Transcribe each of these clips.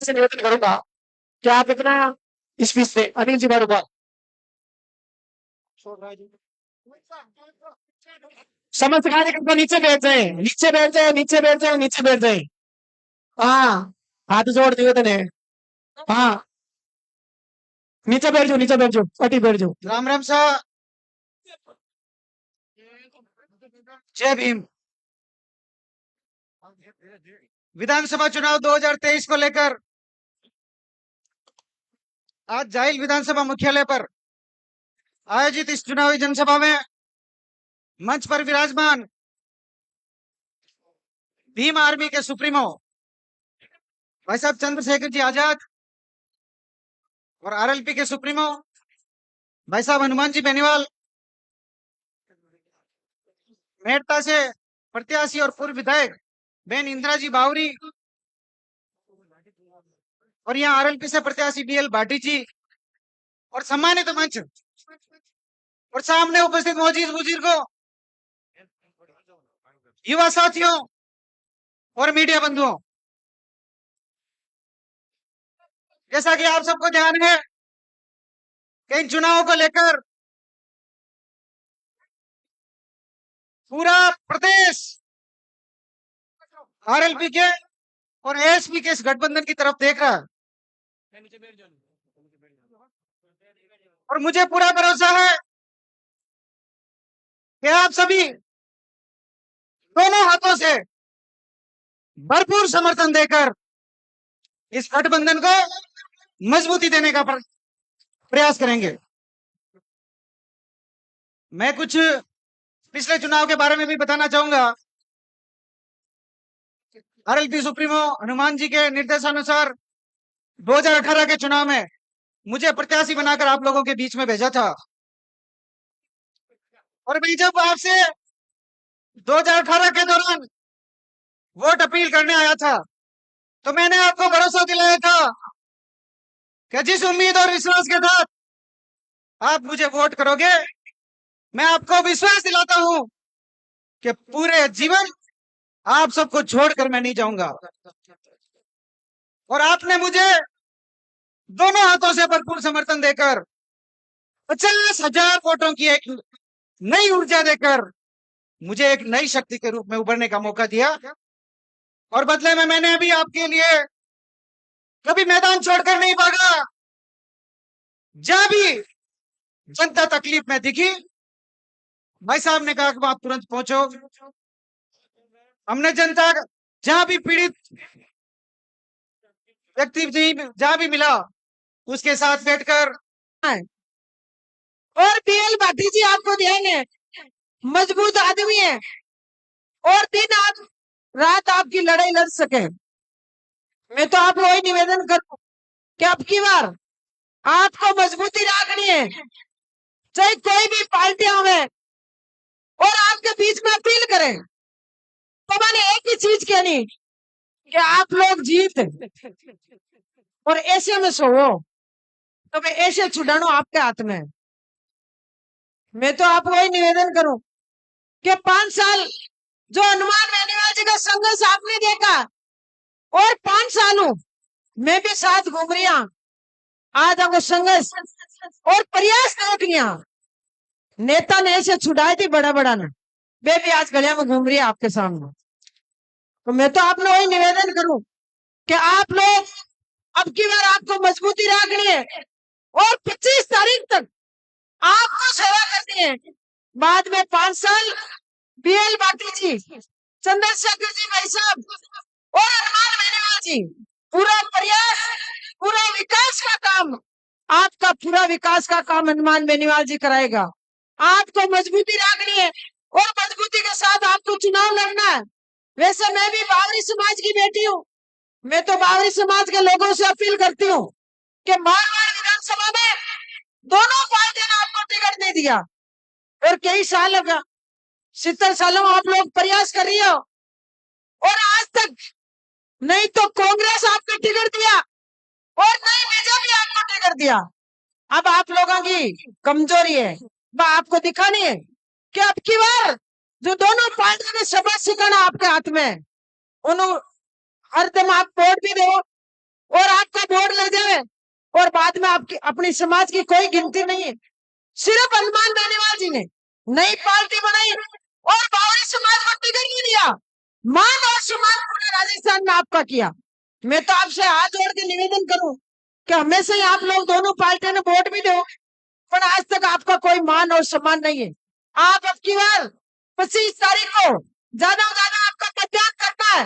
से निवेदन करूंगा कि आप इतना स्पीच से अनिल जी बार समस्त कार्यकर्ता नीचे बैठ जाए, नीचे बैठ जाए, नीचे बैठ जाए, नीचे बैठ जाए। हाँ, हाथ जोड़ निवेदन है। हाँ, नीचे बैठ जाओ, नीचे बैठ जाओ, पटी बैठ जाओ। राम राम साहब, जय भीम। विधानसभा चुनाव 2023 को लेकर आज जाहिल विधानसभा मुख्यालय पर आयोजित इस चुनावी जनसभा में मंच पर विराजमान भीम आर्मी के सुप्रीमो भाई साहब चंद्रशेखर जी आजाद और आरएलपी के सुप्रीमो भाई साहब हनुमान जी बेनीवाल, मेड़ता से प्रत्याशी और पूर्व विधायक बेन इंदिरा जी बावरी और यहाँ आरएलपी से प्रत्याशी बीएल भाटी जी और सम्मानित मंच और सामने उपस्थित मौजूद बुजुर्गों, युवा साथियों और मीडिया बंधुओं, जैसा कि आप सबको ध्यान है कि इन चुनावों को लेकर पूरा प्रदेश आरएलपी के और एएसपी के इस गठबंधन की तरफ देख रहा है और मुझे पूरा भरोसा है कि आप सभी दोनों हाथों से भरपूर समर्थन देकर इस गठबंधन को मजबूती देने का प्रयास करेंगे। मैं कुछ पिछले चुनाव के बारे में भी बताना चाहूंगा। आरएलपी सुप्रीमो हनुमान जी के निर्देशानुसार 2018 के चुनाव में मुझे प्रत्याशी बनाकर आप लोगों के बीच में भेजा था और मैं जब आपसे 2018 के दौरान वोट अपील करने आया था तो मैंने आपको भरोसा दिलाया था कि जिस उम्मीद और विश्वास के साथ आप मुझे वोट करोगे, मैं आपको विश्वास दिलाता हूं कि पूरे जीवन आप सबको छोड़कर मैं नहीं जाऊंगा। और आपने मुझे दोनों हाथों से भरपूर समर्थन देकर 50,000 वोटों की एक नई ऊर्जा देकर मुझे एक नई शक्ति के रूप में उभरने का मौका दिया और बदले में मैंने अभी आपके लिए कभी मैदान छोड़कर नहीं भागा। जहां भी जनता तकलीफ में दिखी, भाई साहब ने कहा कि आप तुरंत पहुंचो। हमने जनता जहां भी पीड़ित व्यक्ति जहां भी मिला उसके साथ बैठकर, और बीएल भाटी जी आपको ध्यान है, मजबूत आदमी है और दिन आप रात आपकी लड़ाई लड़ सके। मैं तो आप वही निवेदन करूं कि अब की बार आपको मजबूती रखनी है, चाहे कोई भी पार्टियां में और आपके बीच में अपील करें तो मैंने एक ही चीज कहनी कि आप लोग जीत और ऐसे में सोओ तो मैं ऐसे छुड़ानू आपके हाथ में। मैं तो आपको वही निवेदन करूं कि 5 साल जो हनुमान बेनीवाल जी का संघर्ष आपने देखा और 5 सालों मैं भी साथ घूम रही हूं, आज आपको संघर्ष और प्रयास देख लिया। नेता ने ऐसे छुड़ाई थी बड़ा बड़ा ना, वे भी आज गलिया में घूम रही है आपके सामने। तो मैं तो आप लोग वही निवेदन करूं कि आप लोग अब की बार आपको मजबूती रखनी है और 25 तारीख तक आपको सेवा करनी है। बाद में 5 साल बीएल भाटी जी, चंद्रशेखर जी भाई साहब और हनुमान बेनीवाल जी पूरा प्रयास, पूरा विकास का काम, आपका पूरा विकास का काम हनुमान बेनीवाल जी कराएगा। आपको मजबूती रखनी है और मजबूती के साथ आपको चुनाव लड़ना है। वैसे मैं भी बावरी समाज की बेटी हूँ, मैं तो बावरी समाज के लोगों से अपील करती हूँ कि मारवाड़ विधानसभा में दोनों पार्टियों ने आपको टिकट नहीं दिया और कई साल होगा, 70 सालों आप लोग प्रयास कर रही हो और आज तक नहीं तो कांग्रेस आपको टिकट दिया और नहीं बीजेपी आपको टिकट दिया। अब आप लोगों की कमजोरी है, वह आपको दिखानी है कि अब की बार जो दोनों पार्टियों ने सबक सिखाना आपके हाथ में, उन्होंने हर दम आप वोट भी दो और और बाद में आपकी अपनी समाज की कोई गिनती नहीं है। सिर्फ हनुमान बेनीवाल जी ने नई पार्टी बनाई और बावरी समाज को टिकट नहीं दिया। मान और सम्मान पूरे राजस्थान में आपका किया। मैं तो आपसे हाथ जोड़ के निवेदन करूं कि हमेशा ही आप लोग दोनों पार्टियों ने वोट भी दो, पर आज तक आपका कोई मान और सम्मान नहीं है। आप अब की बार 25 तारीख को ज्यादा से ज्यादा आपका मतदान करना है।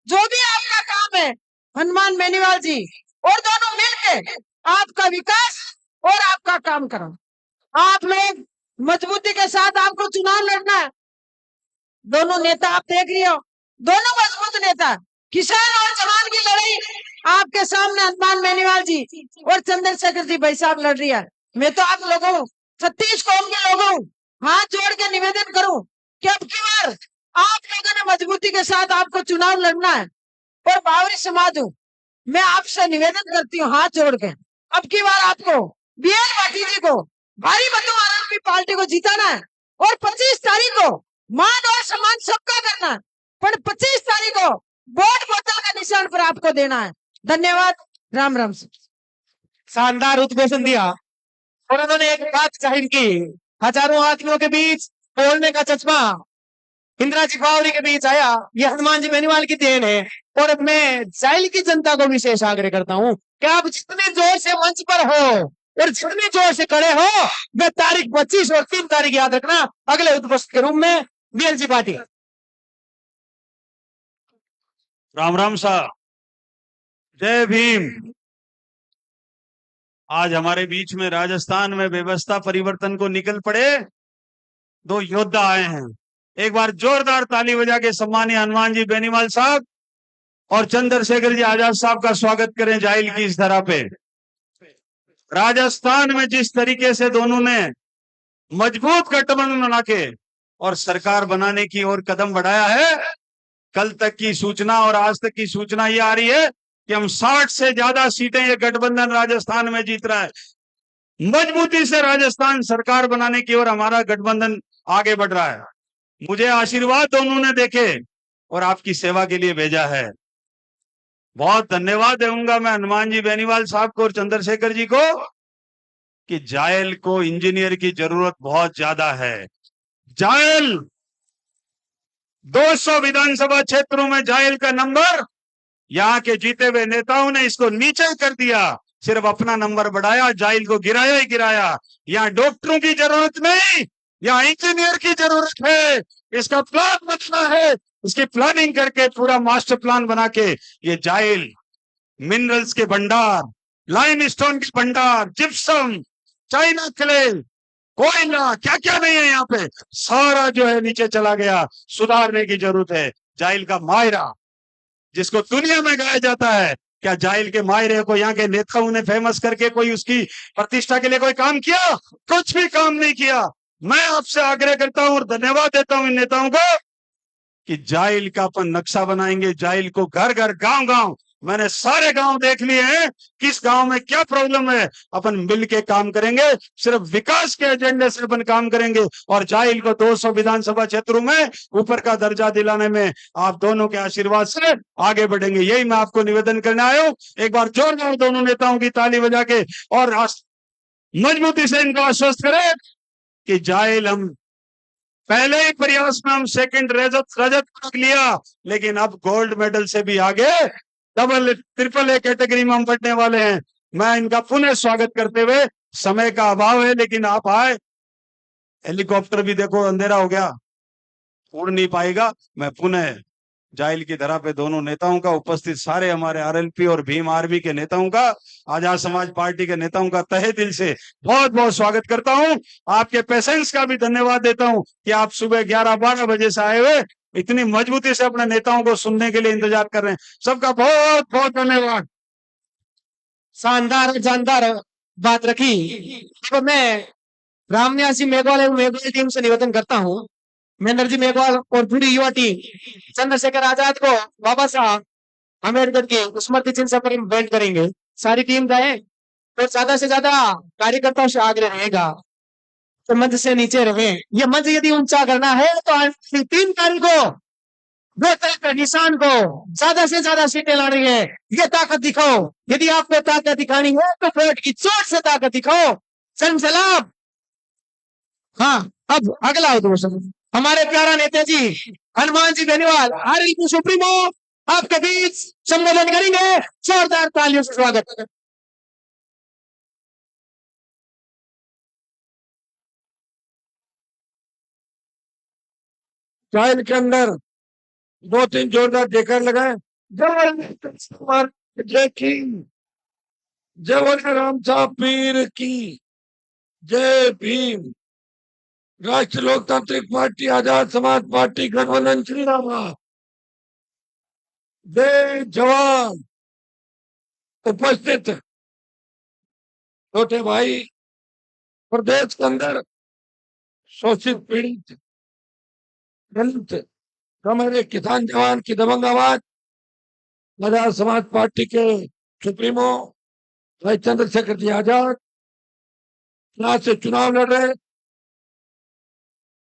जो भी आपका काम है हनुमान बेनीवाल जी और दोनों मिलकर आपका विकास और आपका काम करो। आप लोग मजबूती के साथ आपको चुनाव लड़ना है। दोनों नेता आप देख रहे हो, दोनों मजबूत नेता, किसान और जवान की लड़ाई आपके सामने हनुमान बेनीवाल जी और चंद्रशेखर जी भाई साहब लड़ रही है। मैं तो आप लोगों 36 कौम के लोगों हाथ जोड़ के निवेदन करूं कि अब की बार आप लोगों ने मजबूती के साथ आपको चुनाव लड़ना है। और बावरी समाज हूं, मैं आपसे निवेदन करती हूँ हाथ जोड़ के, अब की बार आपको बीएल पाटिल जी को भारी मतों आरएलपी पार्टी को जिताना है। और 25 तारीख को मान और सम्मान सबका करना है, पर 25 तारीख को वोट बोतल का निशान पर आपको देना है। धन्यवाद। राम राम। शानदार उद्घोषण दिया और उन्होंने एक बात जाहिर की, हजारों आदमियों के बीच बोलने का चश्मा इंदिरा जी बावरी के बीच आया। ये हनुमान जी बेनीवाल की देन है। और मैं जाइल की जनता को विशेष आग्रह करता हूं कि आप जितने जोर से मंच पर हो और जितने जोर से खड़े हो, वे तारीख 25 और 3 तारीख याद रखना अगले उद्घोषण के रूप में बीएलजी पार्टी। राम राम साहब, जय भीम। आज हमारे बीच में राजस्थान में व्यवस्था परिवर्तन को निकल पड़े 2 योद्धा आए हैं। एक बार जोरदार ताली बजा के सम्मानीय हनुमान जी बेनीवाल साहब और चंद्रशेखर जी आजाद साहब का स्वागत करें जाइल की इस धरा पे। राजस्थान में जिस तरीके से दोनों ने मजबूत गठबंधन बना के और सरकार बनाने की ओर कदम बढ़ाया है, कल तक की सूचना और आज तक की सूचना ये आ रही है कि हम 60 से ज्यादा सीटें ये गठबंधन राजस्थान में जीत रहा है। मजबूती से राजस्थान सरकार बनाने की ओर हमारा गठबंधन आगे बढ़ रहा है। मुझे आशीर्वाद दोनों ने देखे और आपकी सेवा के लिए भेजा है। बहुत धन्यवाद दूंगा मैं हनुमान जी बेनीवाल साहब को और चंद्रशेखर जी को कि जायल को इंजीनियर की जरूरत बहुत ज्यादा है। जायल 200 विधानसभा क्षेत्रों में जायल का नंबर यहाँ के जीते हुए नेताओं ने इसको नीचे कर दिया, सिर्फ अपना नंबर बढ़ाया, जायल को गिराया ही गिराया। यहाँ डॉक्टरों की जरूरत नहीं, यहाँ इंजीनियर की जरूरत है। इसका प्लान बनना है, इसकी प्लानिंग करके पूरा मास्टर प्लान बना के ये जायल मिनरल्स के भंडार, लाइमस्टोन के भंडार, जिप्सम, चाइना क्ले, कोयला, क्या क्या नहीं है यहाँ पे, सारा जो है नीचे चला गया। सुधारने की जरूरत है। जाइल का मायरा जिसको दुनिया में गाया जाता है, क्या जाइल के मायरे को यहाँ के नेताओं ने फेमस करके कोई उसकी प्रतिष्ठा के लिए कोई काम किया? कुछ भी काम नहीं किया। मैं आपसे आग्रह करता हूं और धन्यवाद देता हूं इन नेताओं को कि जाइल का अपन नक्शा बनाएंगे। जाइल को घर घर, गांव गांव, मैंने सारे गांव देख लिए हैं, किस गांव में क्या प्रॉब्लम है, अपन मिल के काम करेंगे। सिर्फ विकास के एजेंडे से अपन काम करेंगे और जाइल को 200 विधानसभा क्षेत्रों में ऊपर का दर्जा दिलाने में आप दोनों के आशीर्वाद से आगे बढ़ेंगे। यही मैं आपको निवेदन करने आया हूं। एक बार जोरदार दोनों नेताओं की ताली बजा के और मजबूती से इनको आश्वस्त करें कि जाइल हम पहले ही प्रयास में हम सेकंड रजत पदक लिया, लेकिन अब गोल्ड मेडल से भी आगे डबल ट्रिपल ए कैटेगरी में हम बढ़ने वाले हैं। मैं इनका पुनः स्वागत करते हुए, समय का अभाव है लेकिन आप आए, हेलीकॉप्टर भी देखो अंधेरा हो गया, उड़ नहीं पाएगा। मैं पुनः जाइल की धरा पे दोनों नेताओं का, उपस्थित सारे हमारे आरएलपी और भीम आर्मी के नेताओं का, आजाद समाज पार्टी के नेताओं का तहे दिल से बहुत बहुत स्वागत करता हूं। आपके पेशेंस का भी धन्यवाद देता हूं कि आप सुबह 11-12 बजे से आए हुए इतनी मजबूती से अपने नेताओं को सुनने के लिए इंतजार कर रहे हैं। सबका बहुत बहुत धन्यवाद। शानदार और जानदार बात रखी। तो मैं रामनिवासी मेघवाल एवं मेघवाल टीम से निवेदन करता हूं, महेंद्र जी मेघवाल और पूरी युवा टीम चंद्रशेखर आजाद को बाबा साहब अम्बेडकर की स्मृति चिन्ह पर भेंट करेंगे। सारी टीम जाए और ज्यादा से ज्यादा कार्यकर्ताओं से आग्रह रहेगा तो मंच से नीचे रहे। ये मंच यदि ऊंचा करना है तो 3 तारीख को दो तरह के निशान को ज्यादा से ज्यादा सीटें लानी है, ये ताकत दिखाओ। यदि आपको ताकत दिखानी है तो वोट की चोट से ताकत दिखाओ। सलाम। हाँ, अब अगला उद्घोषण हमारे प्यारा नेता जी हनुमान जी बेनीवाल आरएलपी सुप्रीमो आपके बीच संबोधन करेंगे। जोरदार तालियों से स्वागत करें। ट्रायल के अंदर 2-3 जोरदार जेकर लगाए। जय किंग, जय बोले राम साहब पीर की, जय भीम। राष्ट्रीय लोकतांत्रिक पार्टी, आजाद समाज पार्टी, गठबंधन श्री राम, जय जवान। उपस्थित छोटे भाई, प्रदेश के अंदर शोषित पीड़ित दलित हमारे किसान जवान की दबंग आवाज, आजाद समाज पार्टी के सुप्रीमो भाई चंद्रशेखर जी आजाद यहाँ से चुनाव लड़ रहे।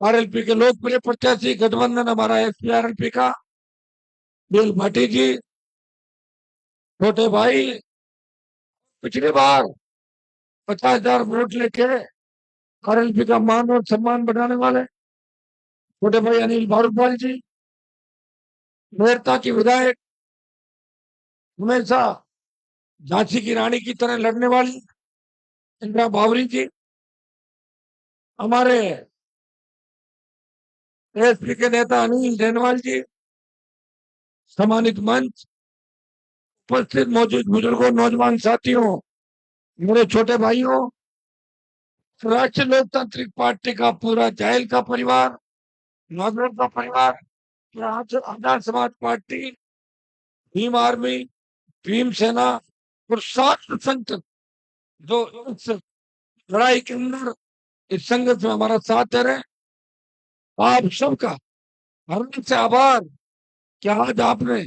आरएलपी के लोकप्रिय प्रत्याशी गठबंधन हमारा एसपी आरएलपी का बीएल भाटी जी। छोटे भाई, पिछली बार 50,000 वोट लेके आरएलपी का मान और सम्मान बढ़ाने वाले छोटे भाई अनिल भारद्वाज जी। मेरता की विधायक, हमेशा झांसी की रानी की तरह लड़ने वाली इंदिरा बावरी जी। हमारे एसपी के नेता अनिल जैनवाल जी। सम्मानित मंच, उपस्थित मौजूद बुजुर्गों, नौजवान साथियों, मेरे छोटे भाइयों, राष्ट्रीय लोकतांत्रिक पार्टी का पूरा जायल का परिवार, नागरिक का परिवार, आजाद समाज पार्टी, भीम आर्मी, भीम सेना और सात संगठन जो इस लड़ाई के अंदर, इस संघर्ष में हमारा साथ दे रहे, आप सबका हृदय से आभार कि आज आपने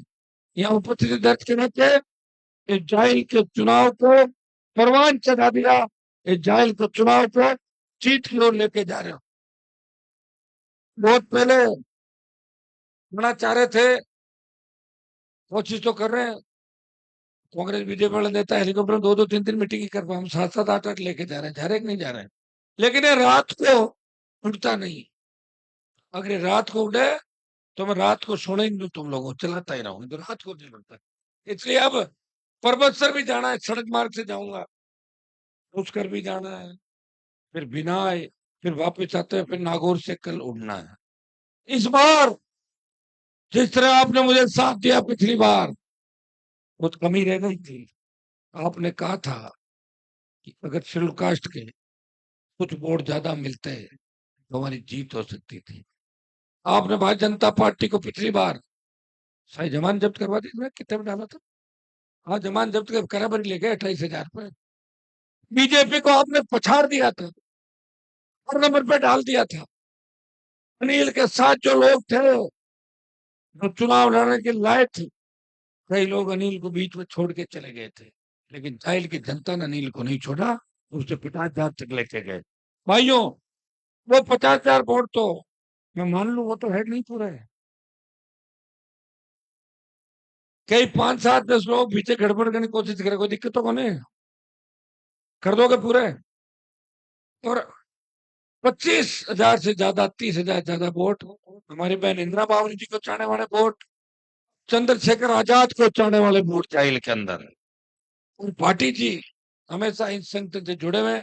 यहाँ उपस्थिति दर्ज करने के इस जायल के चुनाव को परवान चढ़ा दिया। इस जायल के चुनाव को जीत की ओर लेके जा रहे हो। बहुत पहले बना चाह रहे थे, कोशिश तो कर रहे हैं, कांग्रेस बीजेपी वाले नेता हेलीकॉप्टर 2-2 3-3 मीटिंग ही कर पाए। हम 7-7 8-8 लेके जा रहे हैं, जा रहे कि नहीं जा रहे हैं। लेकिन ये रात को उठता नहीं। अगर ये रात को उठे तो मैं रात को सोने ही नहीं दूं, तुम लोगों चलाता ही रहूंगा, तो रात को नहीं उठता। इसलिए अब पर्वतसर भी जाना है, सड़क मार्ग से जाऊंगा, पुष्कर भी जाना है, फिर बिनाय, फिर वापस आते हैं, फिर नागौर से कल उड़ना है। इस बार जिस तरह आपने मुझे साथ दिया पिछली बार, बहुत कमी रह गई थी। आपने कहा था कि अगर शेड्यूल कास्ट के कुछ वोट ज्यादा मिलते तो हमारी जीत हो सकती थी। आपने भारतीय जनता पार्टी को पिछली बार शाही जमान जब्त करवा दी थी, कितने में डाला था? हाँ, जमान जब्त कर कराबरी ले गए 28,000 पे। बीजेपी को आपने पछाड़ दिया था और नंबर पे डाल दिया था। अनिल के साथ जो लोग थे जो चुनाव लड़ने के लायक थे, कई लोग अनिल को बीच में छोड़ के चले गए थे, लेकिन जाहिल की जनता ने अनिल को नहीं छोड़ा, उससे 50,000 तक लेके गए। भाइयों, वो 50,000 वोट तो मैं मान लू वो तो है नहीं पूरे, कई 5-7-10 लोग पीछे गड़बड़ करने की कोशिश करे, कोई दिक्कत तो नहीं, कर दोगे पूरे। और 25,000 से ज्यादा, 30,000 ज्यादा वोट हमारी बहन इंदिरा बावरी जी को चाहने वाले वोट, चंद्रशेखर आजाद को चाहने वाले वोट जाहिल के अंदर। और पार्टी जी हमेशा इन संगठन से जुड़े हुए,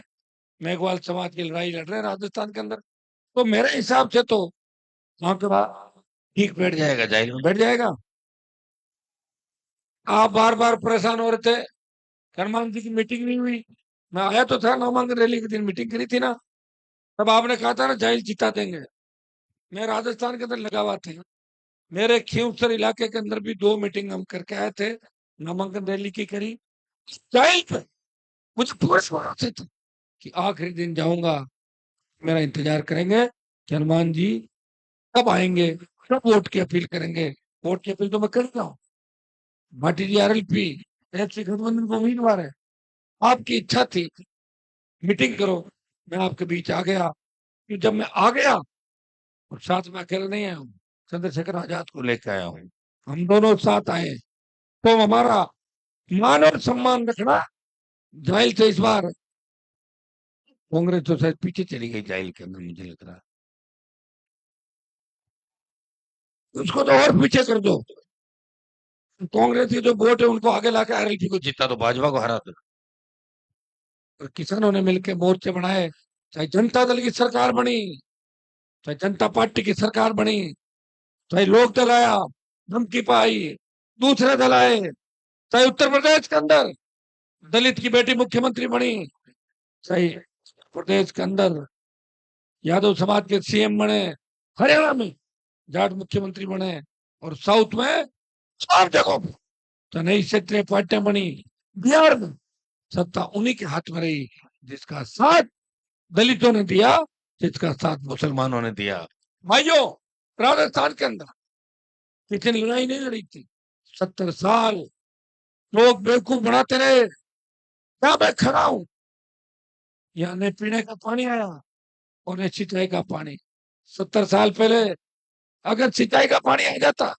मेघवाल समाज की लड़ाई लड़ रहे हैं राजस्थान के अंदर। तो मेरे हिसाब से तो वहां के बाद ठीक बैठ जाएगा, जाहिल में बैठ जाएगा। आप बार बार परेशान हो रहे थे, हनुमान जी की मीटिंग नहीं हुई। मैं आया तो था, नामांकन रैली के दिन मीटिंग करी थी ना, तब आपने कहा था ना जाहिल जिता देंगे। मैं राजस्थान के अंदर लगा हुआ था, मेरे खींवसर इलाके के अंदर भी 2 मीटिंग हम करके आए थे, नामांकन रैली की करी। जाहिल पे मुझे पूरे भरोसे था कि आखिरी दिन जाऊंगा, मेरा इंतजार करेंगे कि हनुमान जी कब आएंगे, कब वोट की अपील करेंगे। वोट की अपील तो मैं कर रहा हूँ। भाटी जी आरएलपी एफसी गठबंधन को उम्मीदवार है, आपकी इच्छा थी मीटिंग करो, मैं आपके बीच आ गया। जब मैं आ गया और साथ में अकेले नहीं आया हूँ, चंद्रशेखर आजाद को लेकर आया हूं। हम दोनों साथ आए तो हमारा मान और सम्मान रखना। जाहिल से इस बार कांग्रेस तो शायद पीछे चली गई जाहिल के अंदर, मुझे लग रहा है। उसको तो और पीछे कर दो। कांग्रेस के जो वोट है उनको आगे लाकर आरएलपी को जीता दो, भाजपा को हरा दो। और किसानों ने मिलकर मोर्चे बनाए, चाहे जनता दल की सरकार बनी, चाहे जनता पार्टी की सरकार बनी, चाहे लोक दल आया, धमकी पाई, दूसरे दल आए, चाहे उत्तर प्रदेश के अंदर दलित की बेटी मुख्यमंत्री बनी, चाहे प्रदेश के अंदर यादव समाज के सीएम बने, हरियाणा में जाट मुख्यमंत्री बने, और साउथ में सब जगहों पर तो नई क्षेत्रीय पार्टियां बनी। बिहार में सत्ता उन्हीं के हाथ में रही जिसका साथ दलितों ने दिया, जिसका साथ मुसलमानों ने दिया। भाइयों, राजस्थान के अंदर किसी ने लड़ाई नहीं लड़ी थी। 70 साल लोग बेवकूफ बनाते रहे। क्या मैं खड़ा हूं, यहाँ न पीने का पानी आया और न सिंचाई का पानी। 70 साल पहले अगर सिंचाई का पानी आ जाता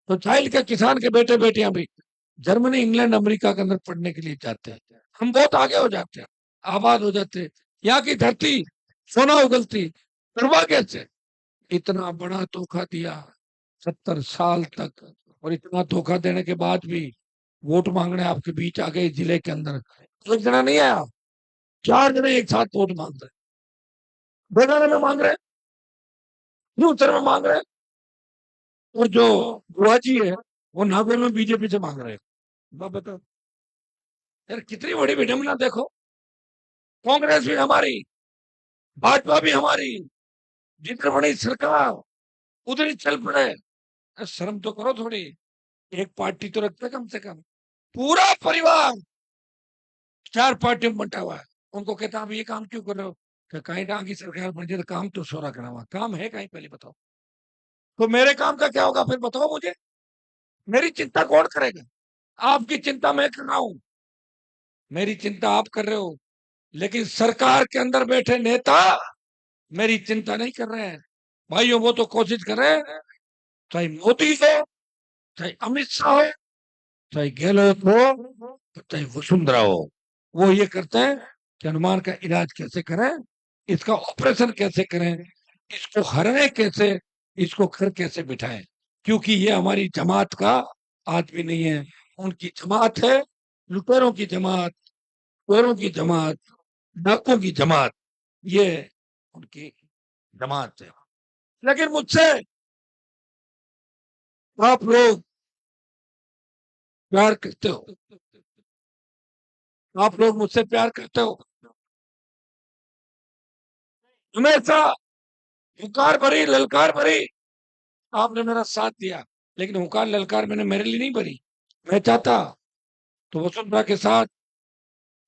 तो जाहिल के किसान के बेटे बेटियां भी जर्मनी, इंग्लैंड, अमेरिका के अंदर पढ़ने के लिए जाते हैं। हम बहुत आगे हो जाते हैं, आबाद हो जाते हैं, यहाँ की धरती सोना उगलती। दुर्भाग्य से इतना बड़ा धोखा दिया 70 साल तक, और इतना धोखा देने के बाद भी वोट मांगने आपके बीच आ गए। जिले के अंदर एक जना नहीं आया, 4 जने एक साथ वोट मांग रहे, बेगाने में मांग रहे, उत्तर में मांग रहे, और जो गुआजी है वो नागौर में बीजेपी से मांग रहे हैं। बताओ यार, कितनी बड़ी विडंबना। देखो, कांग्रेस भी हमारी, भाजपा भी हमारी, जितनी बड़ी सरकार उधर ही चल पड़े। शर्म तो करो थोड़ी, एक पार्टी तो रखते कम से कम। पूरा परिवार 4 पार्टियों में बंटा हुआ है। उनको कहता आप ये काम क्यों कर रहे हो, कि कहीं ना की सरकार बन जाए तो काम तो सोरा करा हुआ, काम है कहीं, पहले बताओ। तो मेरे काम का क्या होगा फिर, बताओ मुझे। मेरी चिंता कौन करेगा? आपकी चिंता मैं कर रहा हूं, मेरी चिंता आप कर रहे हो, लेकिन सरकार के अंदर बैठे नेता मेरी चिंता नहीं कर रहे हैं। भाइयों, वो तो कोशिश कर रहे हैं, चाहे मोदी हो, चाहे अमित शाह हो, चाहे गहलोत हो, चाहे वसुंधरा हो, वो ये करते हैं कि हनुमान का इलाज कैसे करें, इसका ऑपरेशन कैसे करें, इसको हराए कैसे, इसको घर कैसे बिठाएं। क्योंकि ये हमारी जमात का आदमी नहीं है, उनकी जमात है, लुटेरों की जमात, चोरों की जमात, डाकुओं की जमात, ये उनकी जमात है। लेकिन मुझसे आप लोग प्यार करते हो, आप लोग मुझसे प्यार करते हो। हमेशा हुंकार भरी, ललकार भरी आपने मेरा साथ दिया, लेकिन हुंकार ललकार मैंने मेरे लिए नहीं भरी। मैं चाहता तो वसुंधरा के साथ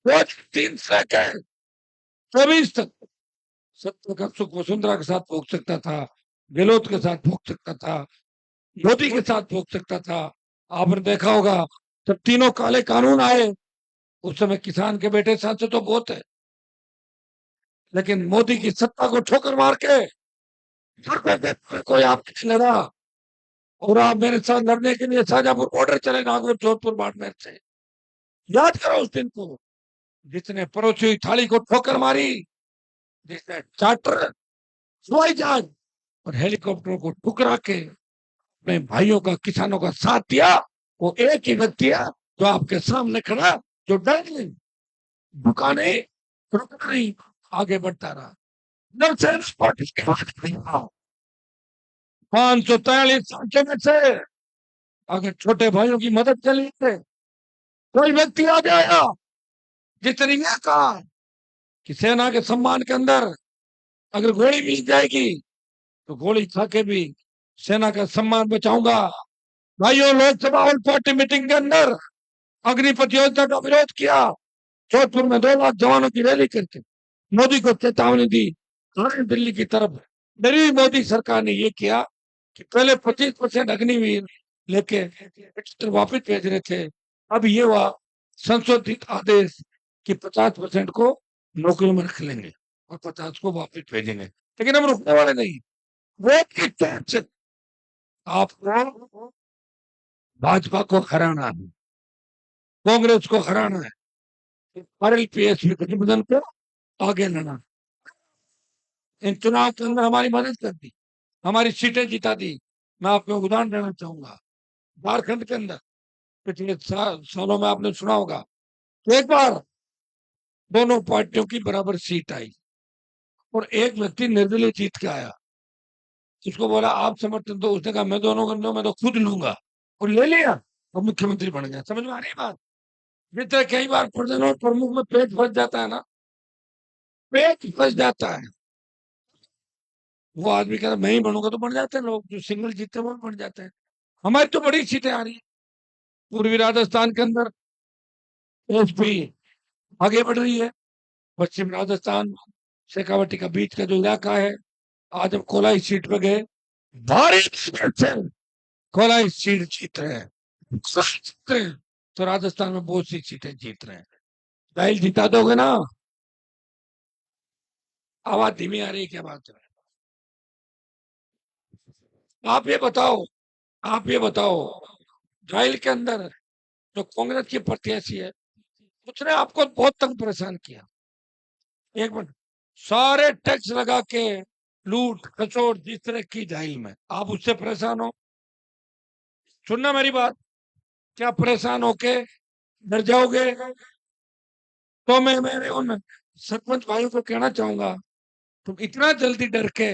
3 सेकंड 24 तक सत्य का सुख वसुंधरा के साथ भोग सकता था, गहलोत के साथ भोग सकता था, मोदी के साथ भोग सकता था। आपने देखा होगा जब तीनों काले कानून आए, उस समय किसान के बेटे साथ तो बहुत है, लेकिन मोदी की सत्ता को ठोकर मार के कोई आपके लड़ा, और आप मेरे साथ लड़ने के लिए शाहजहांपुर बॉर्डर चले, नागौर, जोधपुर, बाड़मेर से। याद करो उस दिन को, जिसने परोसी हुई थाली को ठोकर मारी, जिसने चार्टर, हवाई जहाज और हेलीकॉप्टर को ठुकरा के अपने भाइयों का, किसानों का साथ दिया, वो एक ही व्यक्ति है जो आपके सामने खड़ा, जो डर नहीं, दुकाने रुका नहीं, आगे बढ़ता रहा। 543 सांचे में से अगर छोटे भाइयों की मदद के लिए कोई व्यक्ति आगे आया जिसने यह कहा कि सेना के सम्मान के अंदर अगर गोली मिल जाएगी तो गोली खा के भी सेना का सम्मान बचाऊंगा। भाइयों, लोकसभा और पार्टी मीटिंग के अंदर अग्निपथ योजना का विरोध किया, जोधपुर में 2 लाख जवानों की रैली करके मोदी को चेतावनी दी, दिल्ली की तरफ। मेरी मोदी सरकार ने यह किया कि पहले 25% अग्निवीर लेके वापिस भेज रहे थे, अब ये हुआ संशोधित आदेश कि 50% को नौकरी में रख लेंगे और 50 को वापिस भेजेंगे। लेकिन हम रुकने वाले नहीं। वोट की आपको भाजपा को हराना है, कांग्रेस को हराना है, RLPS गठबंधन को आगे लाना। इन चुनाव के अंदर हमारी मदद कर दी, हमारी सीटें जिता दी। मैं आपको उदाहरण देना चाहूंगा, झारखंड के अंदर पिछले सालों में आपने सुना होगा, एक बार दोनों पार्टियों की बराबर सीट आई और एक व्यक्ति निर्दलीय जीत के आया। उसको बोला आप समर्थन दो, उसने कहा मैं दोनों कर मैं तो खुद लूंगा, और ले लिया और मुख्यमंत्री बन गया। समझ में आ रही है बात? जिस तरह कई बार प्रधान और प्रमुख में पेट फंस जाता है ना, पेट फंस जाता है, वो आदमी कहता मैं ही बनूंगा, तो बन जाते हैं लोग, जो सिंगल जीतते हैं वो बन जाते हैं। हमारी तो बड़ी सीटें आ रही है। पूर्वी राजस्थान के अंदर एसपी आगे बढ़ रही है, पश्चिम राजस्थान शेखावटी का बीच का जो इलाका है, आज हम कोलाई सीट पे गए, भारी से कोलाई सीट जीत रहे हैं, जीत रहे हैं। तो राजस्थान में बहुत सी सीटें जीत रहे हैं। दाइल जिता दोगे ना? आवाज धीमी आ रही है, क्या बात है? आप ये बताओ, आप ये बताओ, जाइल के अंदर जो कांग्रेस की प्रत्याशी है, उसने आपको बहुत तंग परेशान किया। एक मिनट, सारे टैक्स लगा के लूट खसोट जिस तरह की जाइल में, आप उससे परेशान हो? सुनना मेरी बात, क्या परेशान होके डर जाओगे? तो मैं मेरे उन सरपंच भाइयों को कहना चाहूंगा, तुम इतना जल्दी डर के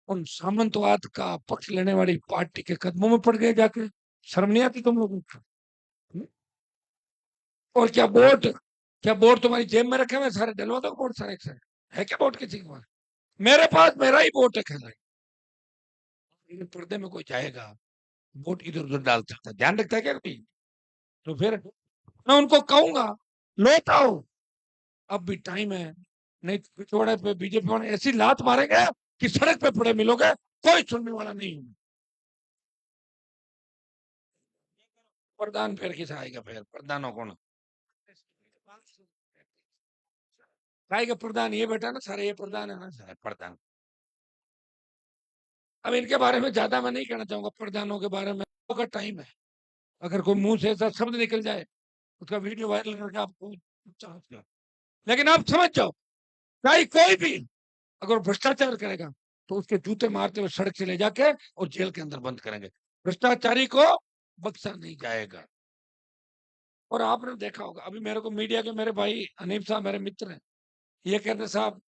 उन सामंतवाद का पक्ष लेने वाली पार्टी के कदमों में पड़ गए जाके? शर्म नहीं आती तुम लोगों को? और क्या वोट तुम्हारी जेब में रखे हुए सारे? डलवा दो वोट सारे एक साथ। है क्या वोट किसी के पास? मेरे पास मेरा ही वोट है, कहना है। पर्दे में कोई जाएगा, वोट इधर उधर डाल सकता है, ध्यान रखता है क्या कोई? तो फिर मैं उनको कहूंगा लौट आओ, अब भी टाइम है, नहीं तो पिछवाड़े पे बीजेपी वाले ऐसी लात मारेंगे कि सड़क पे पड़े मिलोगे, कोई सुनने वाला नहीं है। प्रधान फिर किस आएगा? फिर प्रधानों कौन आएगा? प्रधान ये बेटा ना, सारे ये प्रधान है ना, सारे प्रधान। अब इनके बारे में ज्यादा मैं नहीं कहना चाहूंगा, प्रधानों के बारे में का टाइम है। अगर कोई मुंह से ऐसा शब्द निकल जाए, उसका वीडियो वायरल करके आपको, लेकिन आप समझ जाओ, चाहे कोई भी अगर भ्रष्टाचार करेगा तो उसके जूते मारते हुए सड़क से ले जाके और जेल के अंदर बंद करेंगे। भ्रष्टाचारी को बख्शा नहीं जाएगा। और आपने देखा होगा, अभी मेरे को मीडिया के मेरे भाई हनीफ साहब मेरे मित्र हैं, ये कहते साहब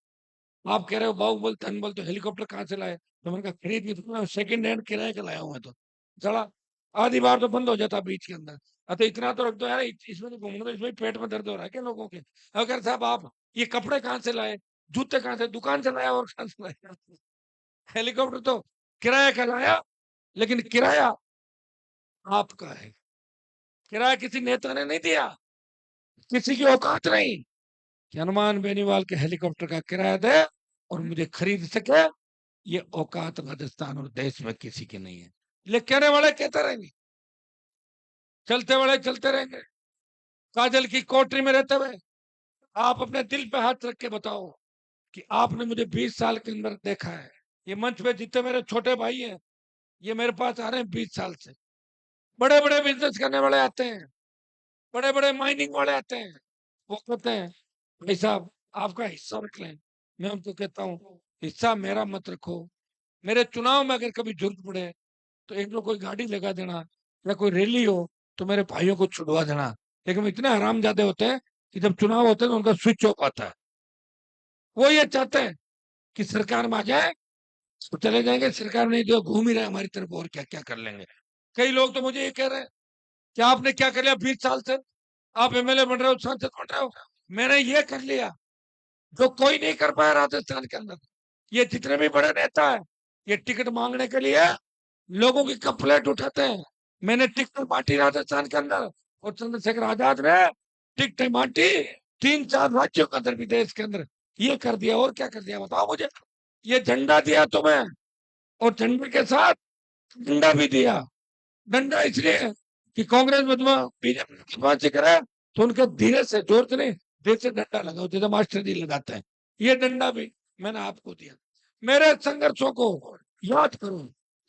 आप कह रहे हो बाहुबल धनबल, तो हेलीकॉप्टर कहाँ से लाए? तो मैंने कहा खरीद के सेकंड हैंड किराए का लाया हूँ मैं तो। चला आधी बार तो बंद हो जाता बीच के अंदर। तो इतना तो रख दो यार, इसमें तो घूमने, इसमें पेट में दर्द हो रहा है क्या लोगों के? अगर साहब आप ये कपड़े कहाँ से लाए, जूते कहाँ से, दुकान से लाया और कहाँ से लाया? हेलीकॉप्टर तो किराया का लाया, लेकिन किराया आपका है, किराया किसी नेता ने नहीं दिया, किसी की औकात नहीं कि हनुमान बेनीवाल के हेलीकॉप्टर का किराया दे और मुझे खरीद सके। ये औकात राजस्थान और देश में किसी की नहीं है। लेकिन कहने वाले कहते रहेंगे, चलते वाले चलते रहेंगे। काजल की कोठरी में रहते हुए आप अपने दिल पे हाथ रख के बताओ कि आपने मुझे 20 साल के अंदर देखा है। ये मंच पे जितने मेरे छोटे भाई हैं, ये मेरे पास आ रहे हैं 20 साल से। बड़े बड़े बिजनेस करने वाले आते हैं, बड़े बड़े माइनिंग वाले आते हैं, वो कहते हैं भाई साहब आपका हिस्सा रख लें। मैं उनको कहता हूँ हिस्सा मेरा मत रखो, मेरे चुनाव में अगर कभी जरूरत पड़े तो एक लोग कोई गाड़ी लगा देना या कोई रैली हो तो मेरे भाइयों को छुड़वा देना। लेकिन इतने हरामजादे होते हैं कि जब चुनाव होते हैं तो उनका स्विच ऑफ आता है। वो ये चाहते हैं कि सरकार में आ जाए तो चले जाएंगे, सरकार नहीं जो घूम ही रहे हमारी तरफ, और क्या क्या कर लेंगे। कई लोग तो मुझे ये कह रहे हैं कि आपने क्या कर लिया 20 साल से, आप एमएलए बन रहे हो, सांसद बन रहे हो। मैंने ये कर लिया जो कोई नहीं कर पाया राजस्थान के अंदर। ये जितने भी बड़े नेता है, ये टिकट मांगने के लिए लोगों की कंप्लेंट उठाते हैं। मैंने टिकट बांटी राजस्थान के अंदर, और चंद्रशेखर आजाद ने टिकट बांटी 3-4 राज्यों के अंदर भी, देश के अंदर। ये कर दिया, और क्या कर दिया बताओ मुझे? ये झंडा दिया तुम्हें, और झंडे के साथ डंडा भी दिया। डंडा इसलिए कि कांग्रेस में तुम्हें बीजेपी करे तो उनके धीरे से, जोर से नहीं, धीरे से डंडा लगाओ, जैसे मास्टर जी लगाते हैं। ये डंडा भी मैंने आपको दिया। मेरे संघर्षों को याद करो,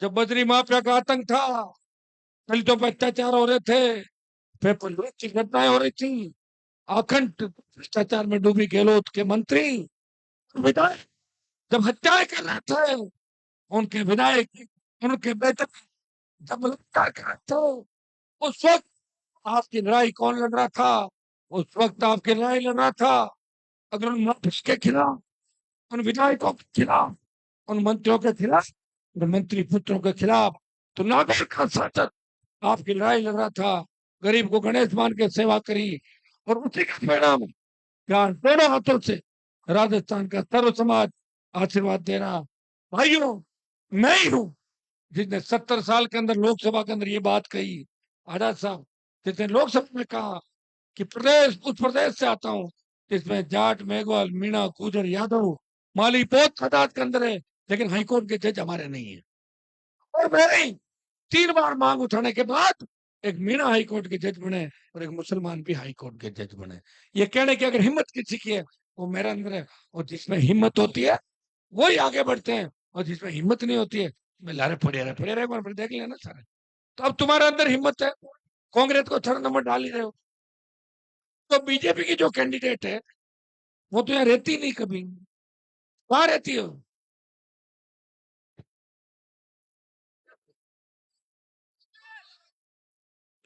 जब बद्री माफिया का आतंक था, दलितों पर अत्याचार हो रहे थे, पेपर की घटनाएं हो रही थी, अखंड भ्रष्टाचार में डूबी गहलोत के मंत्री विधायक जब हत्याएं कर रहे थे, उनके विधायक, उनके बेटे जब बलात्कार कर रहे थे, उस वक्त आपकी लड़ाई कौन लड़ रहा था? उस वक्त आपकी लड़ाई लड़ रहा था अगर उन माफिया के खिलाफ, उन विधायकों के खिलाफ, उन मंत्रियों के खिलाफ, उन मंत्री पुत्रों के खिलाफ, तो नागौर का सांसद आपकी लड़ाई लड़ रहा था, गरीब को गणेश मान के सेवा करी, और उसी का परिणाम यहाँ दोनों हाथों से राजस्थान का सर्व समाज आशीर्वाद दे रहा। भाइयों, मैं ही हूं जिसने 70 साल के अंदर लोकसभा के अंदर ये बात कही, आजाद साहब, जिसने लोकसभा में कहा कि प्रदेश उस प्रदेश से आता हूं जिसमें जाट, मेघवाल, मीणा, गुजर, यादव, माली बहुत तादाद के अंदर है, लेकिन हाईकोर्ट के जज हमारे नहीं है। और मैं 3 बार मांग उठाने के बाद एक मीणा हाईकोर्ट के जज बने और एक मुसलमान भी हाईकोर्ट के जज बने। ये कहने की अगर हिम्मत किसी की है, वो मेरे अंदर है, और जिसमें हिम्मत होती है वही आगे बढ़ते हैं, और जिसमें हिम्मत नहीं होती है मैं लारे पड़े रहे एक बार फिर देख लेना सारे। तो अब तुम्हारे अंदर हिम्मत है, कांग्रेस को 6 नंबर डाल ही रहे हो। तो बीजेपी की जो कैंडिडेट है वो तो यहाँ रहती नहीं, कभी कहाँ रहती हो?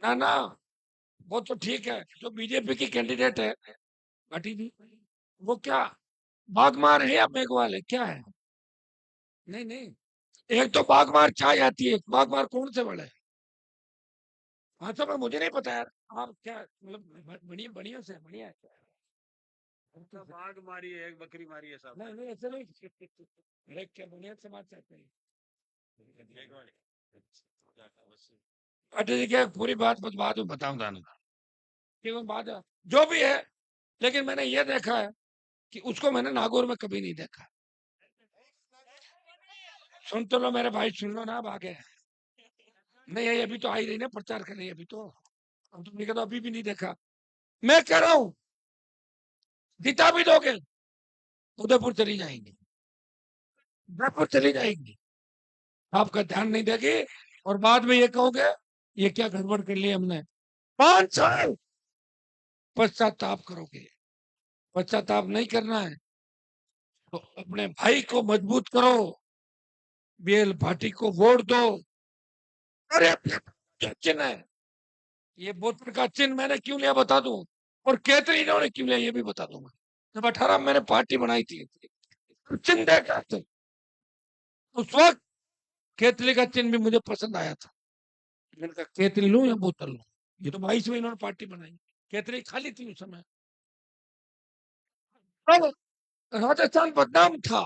ना ना, वो तो ठीक है, जो बीजेपी की कैंडिडेट है पार्टी भी, वो क्या बागमार है या मेघवाल है, क्या है? नहीं नहीं, एक तो बागमार चाय आती है, बागमार कौन से बड़ा है? हाँ तो मैं मुझे नहीं पता यार, आप क्या मतलब बढ़िया बढ़िया से बढ़िया है क्या? बाघ मारी है, एक बकरी मारी है साहब। नहीं नहीं ऐसे नहीं, अरे क्या बढ़िया से बात करते हैं। अच्छा ठीक है, पूरी बात बाद में बताऊंगा ना कि वो बात जो भी है, लेकिन मैंने ये देखा है कि उसको मैंने नागौर में कभी नहीं देखा। सुन तो लो मेरे भाई, सुन लो ना, अब आगे नहीं है, अभी तो आई रही ना, प्रचार कर रही है अभी तो, अब तुमने कहा तो अभी भी नहीं देखा। मैं कह रहा हूं जिता भी दोगे उदयपुर चली जाएंगी, उदयपुर चली जाएंगी, आपका ध्यान नहीं देगी, और बाद में ये कहोगे ये क्या गड़बड़ कर ली हमने। 5 साल पश्चाताप करोगे, पश्चाताप नहीं करना है तो अपने भाई को मजबूत करो, बीएल भाटी को वोट दो। अरे क्या चिन्ह है ये, बोतल का चिन्ह मैंने क्यों लिया बता दूं, और केतरी इन्होंने क्यों लिया ये भी बता दूंगा। जब 18 में मैंने पार्टी बनाई थी, चिन्ह देखा था, उस वक्त केतली का चिन्ह भी मुझे पसंद आया था, मैंने कहा केतली लूं या बोतल लूं, ये तो 22 में इन्होंने पार्टी बनाई, केतली खाली थी उस समय। अब राजस्थान बदनाम था,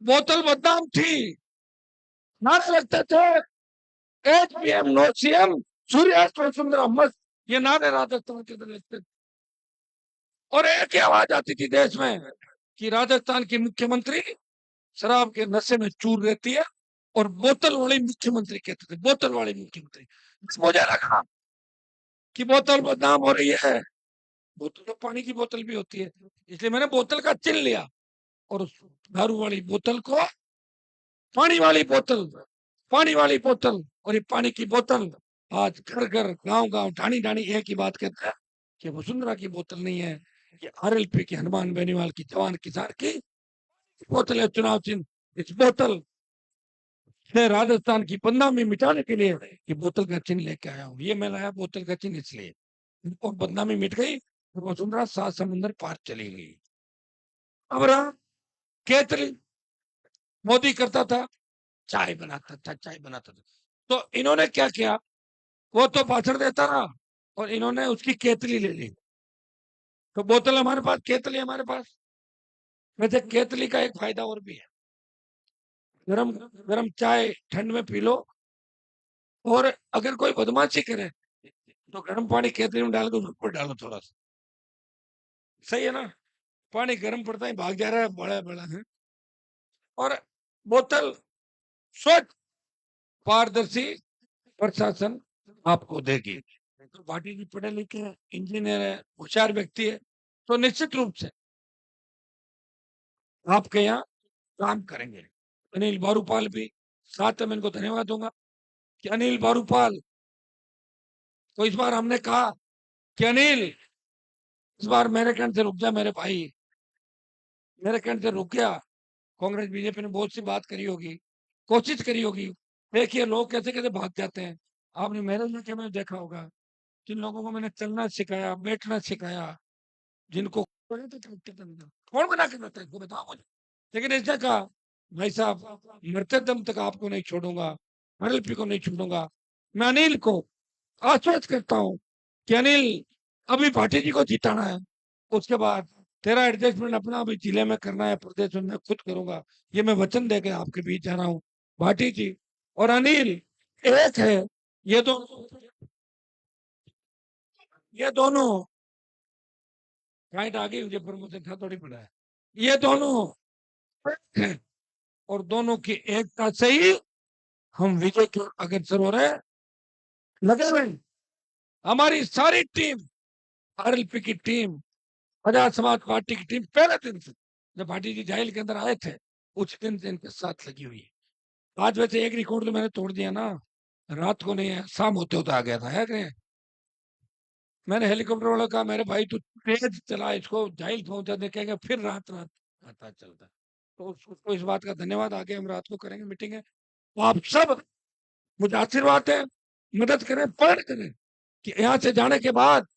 बोतल बदनाम थी, नारे लगते थे HPM नो CM, सूर्यास्त वसुंधरा मस्त, ये नारे राजस्थान के अंदर लगते थे। और एक ही आवाज आती थी देश में कि राजस्थान की मुख्यमंत्री शराब के नशे में चूर रहती है, और बोतल वाली मुख्यमंत्री कहते थे, बोतल वाली मुख्यमंत्री। मुझे लगा कि बोतल बदनाम हो रही है, बोतल तो पानी की बोतल भी होती है, इसलिए मैंने बोतल का चिन्ह लिया, और उस दारू वाली बोतल को पानी वाली बोतल, पानी वाली बोतल, और ये पानी की बोतल आज घर घर, गांव गांव, ढाणी ढाणी एक ही बात कहता है कि वसुंधरा की बोतल नहीं है, ये RLP की, हनुमान बेनीवाल की, जवान किसान की बोतल है, चुनाव चिन्ह। इस बोतल से राजस्थान की बदनामी मिटाने के लिए ये बोतल का चिन्ह लेके आया हूँ। ये मैं लाया बोतल का चिन्ह इसलिए, और बदनामी मिट गई, तो वसुंधरा 7 समुंदर पार चली गई। अब रहा केतली, मोदी करता था चाय बनाता था, चाय बनाता था, तो इन्होंने क्या किया, वो तो भाषण देता रहा और इन्होंने उसकी केतली ले ली, तो बोतल हमारे पास, केतली हमारे पास। वैसे केतली का एक फायदा और भी है, गरम गरम चाय ठंड में पी लो, और अगर कोई बदमाशी करे तो गर्म पानी केतली में डाल के उसके ऊपर डालो थोड़ा सा, सही है ना, पानी गर्म पड़ता है, भाग जा रहा है, बड़ा बड़ा है। और बोतल स्वच्छ पारदर्शी प्रशासन आपको देगी। तो पार्टी की पढ़े लिखे है, इंजीनियर है, होशियार व्यक्ति है, तो निश्चित रूप से आपके यहाँ काम करेंगे। अनिल बारूपाल भी साथ में इनको धन्यवाद दूंगा कि अनिल बारूपाल तो इस बार हमने कहा कि अनिल इस बार मेरे कहने से रुक जा मेरे भाई, मेरे कहने से रुक गया। कांग्रेस बीजेपी ने बहुत सी बात करी होगी, कोशिश करी होगी। देखिए लोग कैसे कैसे भाग जाते हैं। आपने मेरे इलाके में देखा होगा जिन लोगों को मैंने चलना सिखाया, बैठना सिखाया, जिनको कौन बना के रहता है इनको बताओ मुझे। लेकिन इसने कहा भाई साहब मरते दम तक आपको नहीं छोड़ूंगा, आरएलपी को नहीं छोड़ूंगा। मैं अनिल को आश्वस्त करता हूँ कि अनिल अभी भाटी जी को जिताना है, उसके बाद तेरा एडजस्टमेंट अपना अभी जिले में करना है, प्रदेश में मैं खुद करूंगा। ये मैं वचन देकर आपके बीच जा रहा हूँ। भाटी जी और अनिल एक है, ये दोनों राइट आगे मुझे प्रमोशन था थोड़ी पड़ा है, ये दोनों हैं। और दोनों की एकता से ही हम विजय की ओर अग्रसर हो रहे हैं। लगे हुए हमारी सारी टीम, आरएलपी की टीम, आजाद समाज पार्टी की टीम पहले दिन से जब भाटी जी जेल के अंदर आए थे उस दिन से इनके साथ लगी हुई है। आज वैसे एक रिकॉर्ड तो मैंने तोड़ दिया ना, रात को नहीं है, शाम होते होते आ गया था है कि नहीं? मैंने हेलीकॉप्टर वाला कहा मेरे भाई तू तेज चला इसको जेल पहुंचा दे, कहेंगे फिर रात रात आता चलता। तो उसको इस बात का धन्यवाद, आगे हम रात को करेंगे मीटिंग है। तो आप सब मुझे आशीर्वाद दें, मदद करें, प्रण करें कि यहाँ से जाने के बाद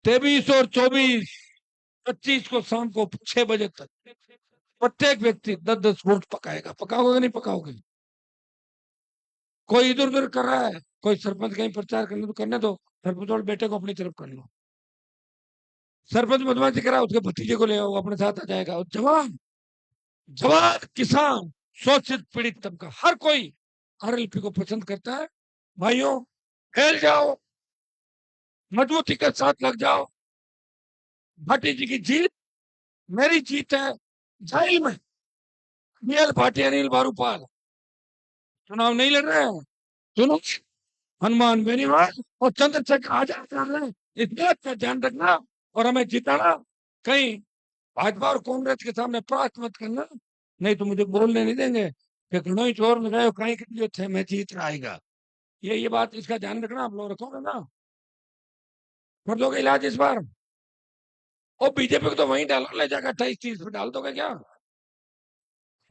23 और 24 25 को शाम को 6 बजे तक प्रत्येक व्यक्ति 10-10 वोट पकाएगा। पकाओगे नहीं पकाओगे? कोई इधर उधर कर रहा है, कोई सरपंच कहीं प्रचार करने तो करने दो, सरपंच और बेटे को अपनी तरफ कर लो। सरपंच बदमाशी करा उसके भतीजे को ले आओ, अपने साथ आ जाएगा। और जवान जवान किसान शोषित पीड़ित तबका हर कोई आरएलपी को पसंद करता है। भाइयों फैल जाओ, मजबूती के साथ लग जाओ। भाटी जी की जीत मेरी जीत है। जेल में बीएल भाटी, अनिल बारूपाल चुनाव नहीं लड़ रहे हैं, चुनाव हनुमान बेनीवाल और चंद्रशेखर आजाद कर रहे हैं। इस बात का ध्यान रखना और हमें जिताना। कहीं भाजपा और कांग्रेस के सामने प्रार्थ मत करना, नहीं तो मुझे बोलने नहीं देंगे कि घणों चोर लगाए कहीं के लिए थे मैं जीत आएगा। ये बात, इसका ध्यान रखना। आप लोग रखोगे ना? कर दोगे इलाज इस बार? और बीजेपी को तो वहीं डालो, ले जाकर 28-30 पे डाल दोगे क्या?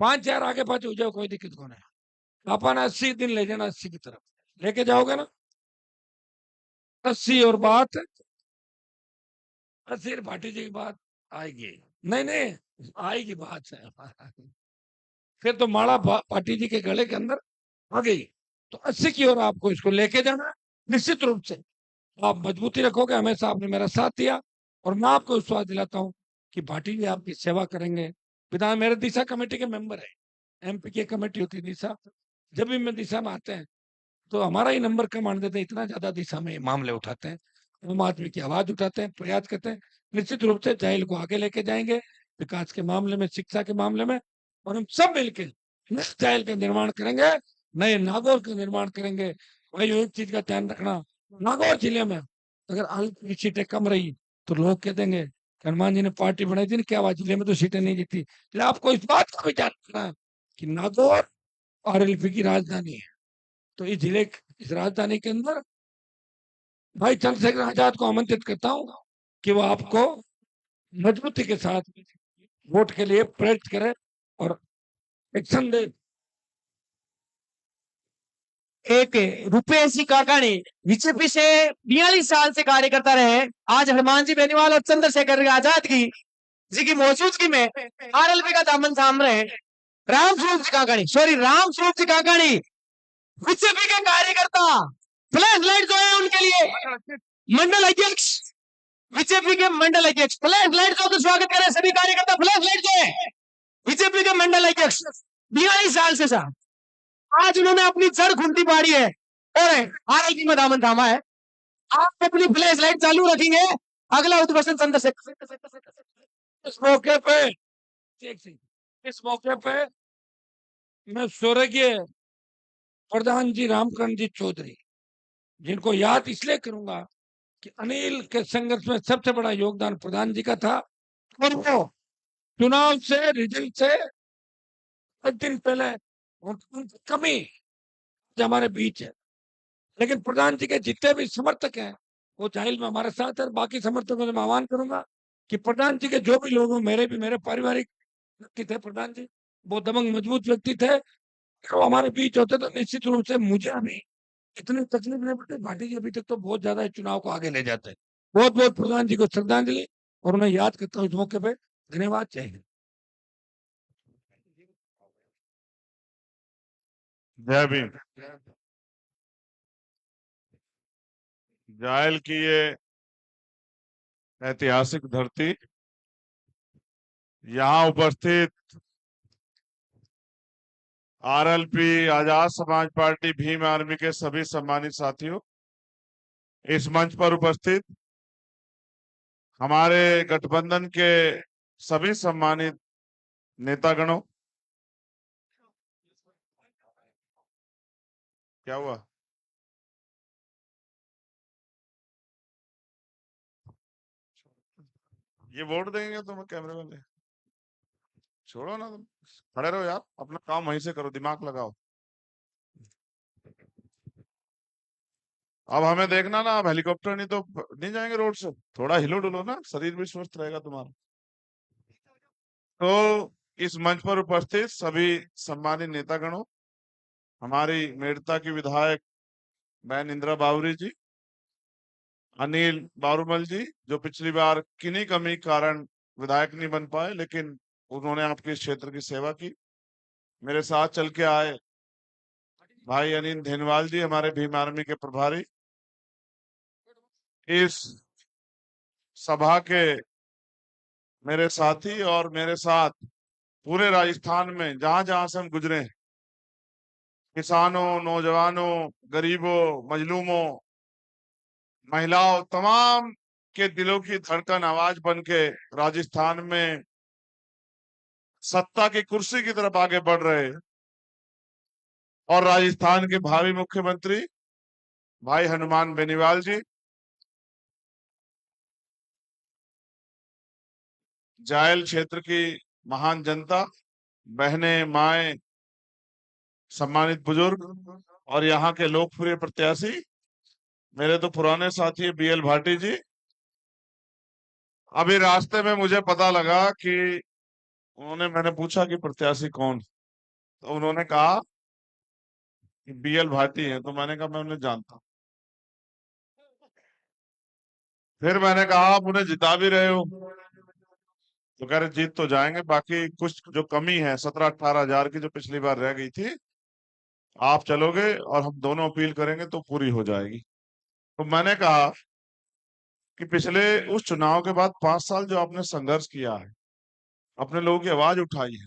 5-4 आगे पाँच हो जाओ, कोई दिक्कत कौन है? अपन 80 दिन ले जाना, 80 की तरफ लेके जाओगे ना? 80 और बात 80 भाटी जी की बात आएगी। नहीं नहीं आएगी बात है फिर तो माड़ा पार्टी जी के गले के अंदर आ गई। तो 80 की ओर आपको इसको लेके जाना है। निश्चित रूप से आप मजबूती रखोगे, हमेशा आपने मेरा साथ दिया और मैं आपको विश्वास दिलाता हूं कि भाटी जी आपकी सेवा करेंगे। विधान मेरे दिशा कमेटी के मेंबर है, एमपी की कमेटी होती है दिशा। जब भी मैं दिशा में आते हैं तो हमारा ही नंबर कम आने देते हैं, इतना ज्यादा दिशा में मामले उठाते हैं, आम आदमी की आवाज उठाते हैं, प्रयास करते हैं। निश्चित रूप से जेल को आगे लेके जाएंगे, विकास के मामले में, शिक्षा के मामले में, और हम सब मिलकर नए जेल का निर्माण करेंगे, नए नागौर का निर्माण करेंगे। भाई एक चीज का ध्यान रखना, नागौर जिले में अगर आलू सीटें कम रही तो लोग कह देंगे हनुमान जी ने पार्टी बनाई थी, क्या हुआ जिले में तो सीटें नहीं जीती। इसलिए आपको इस बात का भी ध्यान रखना है कि नागौर आरएलपी की राजधानी है। तो इस जिले, इस राजधानी के अंदर भाई चंद्रशेखर आजाद को आमंत्रित करता हूँ कि वो आपको मजबूती के साथ वोट के लिए प्रेरित करे और एक्शन दे। एक रुपेश जी काकाणी बीजेपी से 42 साल से कार्य करता रहे। आज हनुमान जी बेनीवाल और चंद्रशेखर आजाद जी की मौजूदगी में आरएलपी का दामन थाम रहे। रामस्वरूप जी काकाणी बीजेपी के कार्यकर्ता, फ्लैश लाइट जो है उनके लिए मंडल अध्यक्ष, बीजेपी के मंडल अध्यक्ष, फ्लैश लाइट जो तो स्वागत करें सभी कार्यकर्ता। फ्लैश लाइट जो है बीजेपी के मंडल अध्यक्ष 42 साल से साहब, आज उन्होंने अपनी जड़ घुमती पाड़ी है और आरएलपी में दामन थामा है। आप अपनी फ्लैश लाइट चालू रखेंगे, अगला उद्घोषण चंद्रशेखर। इस मौके पे मैं स्वर्गीय प्रधान जी रामकरण जी चौधरी, जिनको याद इसलिए करूंगा कि अनिल के संघर्ष में सबसे बड़ा योगदान प्रधान जी का था, और वो चुनाव से, रिजल्ट से 1 दिन पहले उनकी कमी जो हमारे बीच है। लेकिन प्रधान जी के जितने भी समर्थक हैं वो जाहिल में हमारे साथ है। बाकी समर्थकों से मैं आह्वान करूंगा कि प्रधान जी के जो भी लोग हों, मेरे पारिवारिक व्यक्ति थे प्रधान जी, वो दबंग मजबूत व्यक्ति थे, वो हमारे बीच होते तो निश्चित रूप से मुझे अभी इतनी तकलीफ नहीं पड़ती। भाटी जी अभी तक तो बहुत ज्यादा इस चुनाव को आगे ले जाते हैं। बहुत बहुत प्रधान जी को श्रद्धांजलि और उन्हें याद करता हूँ इस मौके पे। धन्यवाद। जय हिंद। जय भीम। जायल की ये ऐतिहासिक धरती, यहाँ उपस्थित RLP, Azad Samaj party, Bhim army के सभी सम्मानित साथियों, इस मंच पर उपस्थित हमारे गठबंधन के सभी सम्मानित नेतागणों, क्या हुआ? ये वोट देंगे तुम्हें कैमरे वाले? छोड़ो ना, तुम खड़े रहो यार, अपना काम वहीं से करो, दिमाग लगाओ। अब हमें देखना ना, अब हेलीकॉप्टर नहीं तो नहीं जाएंगे रोड से, थोड़ा हिलो डुलो ना, शरीर भी स्वस्थ रहेगा तुम्हारा। तो इस मंच पर उपस्थित सभी सम्मानित नेतागणों, हमारी मेड़ता की विधायक बहन इंदिरा बावरी जी, अनिल बारूमल जी, जो पिछली बार किन्हीं कमी के कारण विधायक नहीं बन पाए, लेकिन उन्होंने आपके इस क्षेत्र की सेवा की। मेरे साथ चल के आए भाई अनिल धेनवाल जी, हमारे भीम आर्मी के प्रभारी। इस सभा के मेरे साथी और मेरे साथ पूरे राजस्थान में जहां जहां से हम गुजरे, किसानों, नौजवानों, गरीबों, मजलूमों, महिलाओं, तमाम के दिलों की धड़कन आवाज बन के राजस्थान में सत्ता की कुर्सी की तरफ आगे बढ़ रहे, और राजस्थान के भावी मुख्यमंत्री भाई हनुमान बेनीवाल जी, जायल क्षेत्र की महान जनता, बहनें, माएं, सम्मानित बुजुर्ग और यहाँ के लोकप्रिय प्रत्याशी मेरे तो पुराने साथी बीएल भाटी जी। अभी रास्ते में मुझे पता लगा कि मैंने पूछा कि प्रत्याशी कौन, तो उन्होंने कहा कि बीएल भाटी है, तो मैंने कहा मैं उन्हें जानता हूं। फिर मैंने कहा आप उन्हें जिता भी रहे हो, तो कह रहे जीत तो जाएंगे, बाकी कुछ जो कमी है 17-18 हजार की जो पिछली बार रह गई थी, आप चलोगे और हम दोनों अपील करेंगे तो पूरी हो जाएगी। तो मैंने कहा कि पिछले उस चुनाव के बाद 5 साल जो आपने संघर्ष किया है, अपने लोगों की आवाज उठाई है,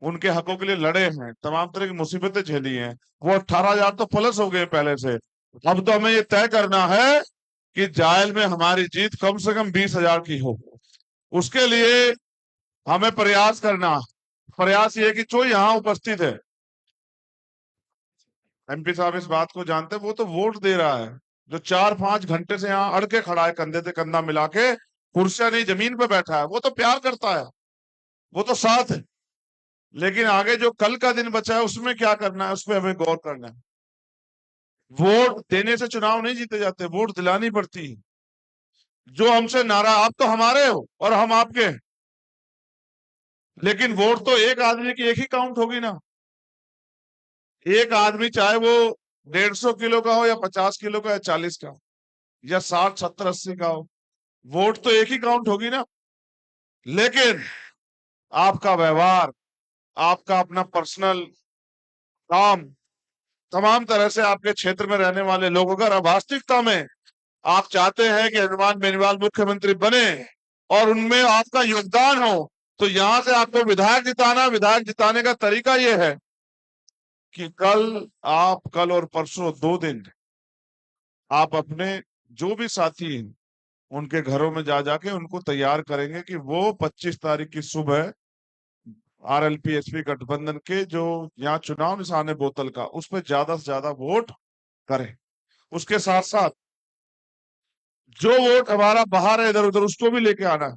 उनके हकों के लिए लड़े हैं, तमाम तरह की मुसीबतें झेली हैं, वो 18,000 तो प्लस हो गए पहले से। अब तो हमें ये तय करना है कि जायल में हमारी जीत कम से कम 20,000 की हो। उसके लिए हमें प्रयास करना, प्रयास ये कि जो यहाँ उपस्थित है, एमपी साहब इस बात को जानते हैं, वो तो वोट दे रहा है, जो 4-5 घंटे से यहाँ अड़ के खड़ा है, कंधे से कंधा मिला के, कुर्सियां नहीं जमीन पे बैठा है, वो तो प्यार करता है, वो तो साथ है। लेकिन आगे जो कल का दिन बचा है उसमें क्या करना है, उस पर हमें गौर करना है। वोट देने से चुनाव नहीं जीते जाते, वोट दिलानी पड़ती है। जो हमसे नाराज, आप तो हमारे हो और हम आपके हैं, लेकिन वोट तो एक आदमी की एक ही काउंट होगी ना। एक आदमी चाहे वो 150 किलो का हो या 50 किलो का या 40 का या 60, 70, 80 का हो, वोट तो एक ही काउंट होगी ना। लेकिन आपका व्यवहार, आपका अपना पर्सनल काम, तमाम तरह से आपके क्षेत्र में रहने वाले लोग, अगर वास्तविकता में आप चाहते हैं कि हनुमान बेनीवाल मुख्यमंत्री बने और उनमें आपका योगदान हो, तो यहां से आपको विधायक जिताना। विधायक जिताने का तरीका यह है कि कल और परसों 2 दिन आप अपने जो भी साथी हैं उनके घरों में जा जाके उनको तैयार करेंगे कि वो 25 तारीख की सुबह आरएलपी एसपी गठबंधन के जो यहाँ चुनाव निशान है बोतल का, उस पर ज्यादा से ज्यादा वोट करें। उसके साथ साथ जो वोट हमारा बाहर है इधर उधर, उसको भी लेके आना है,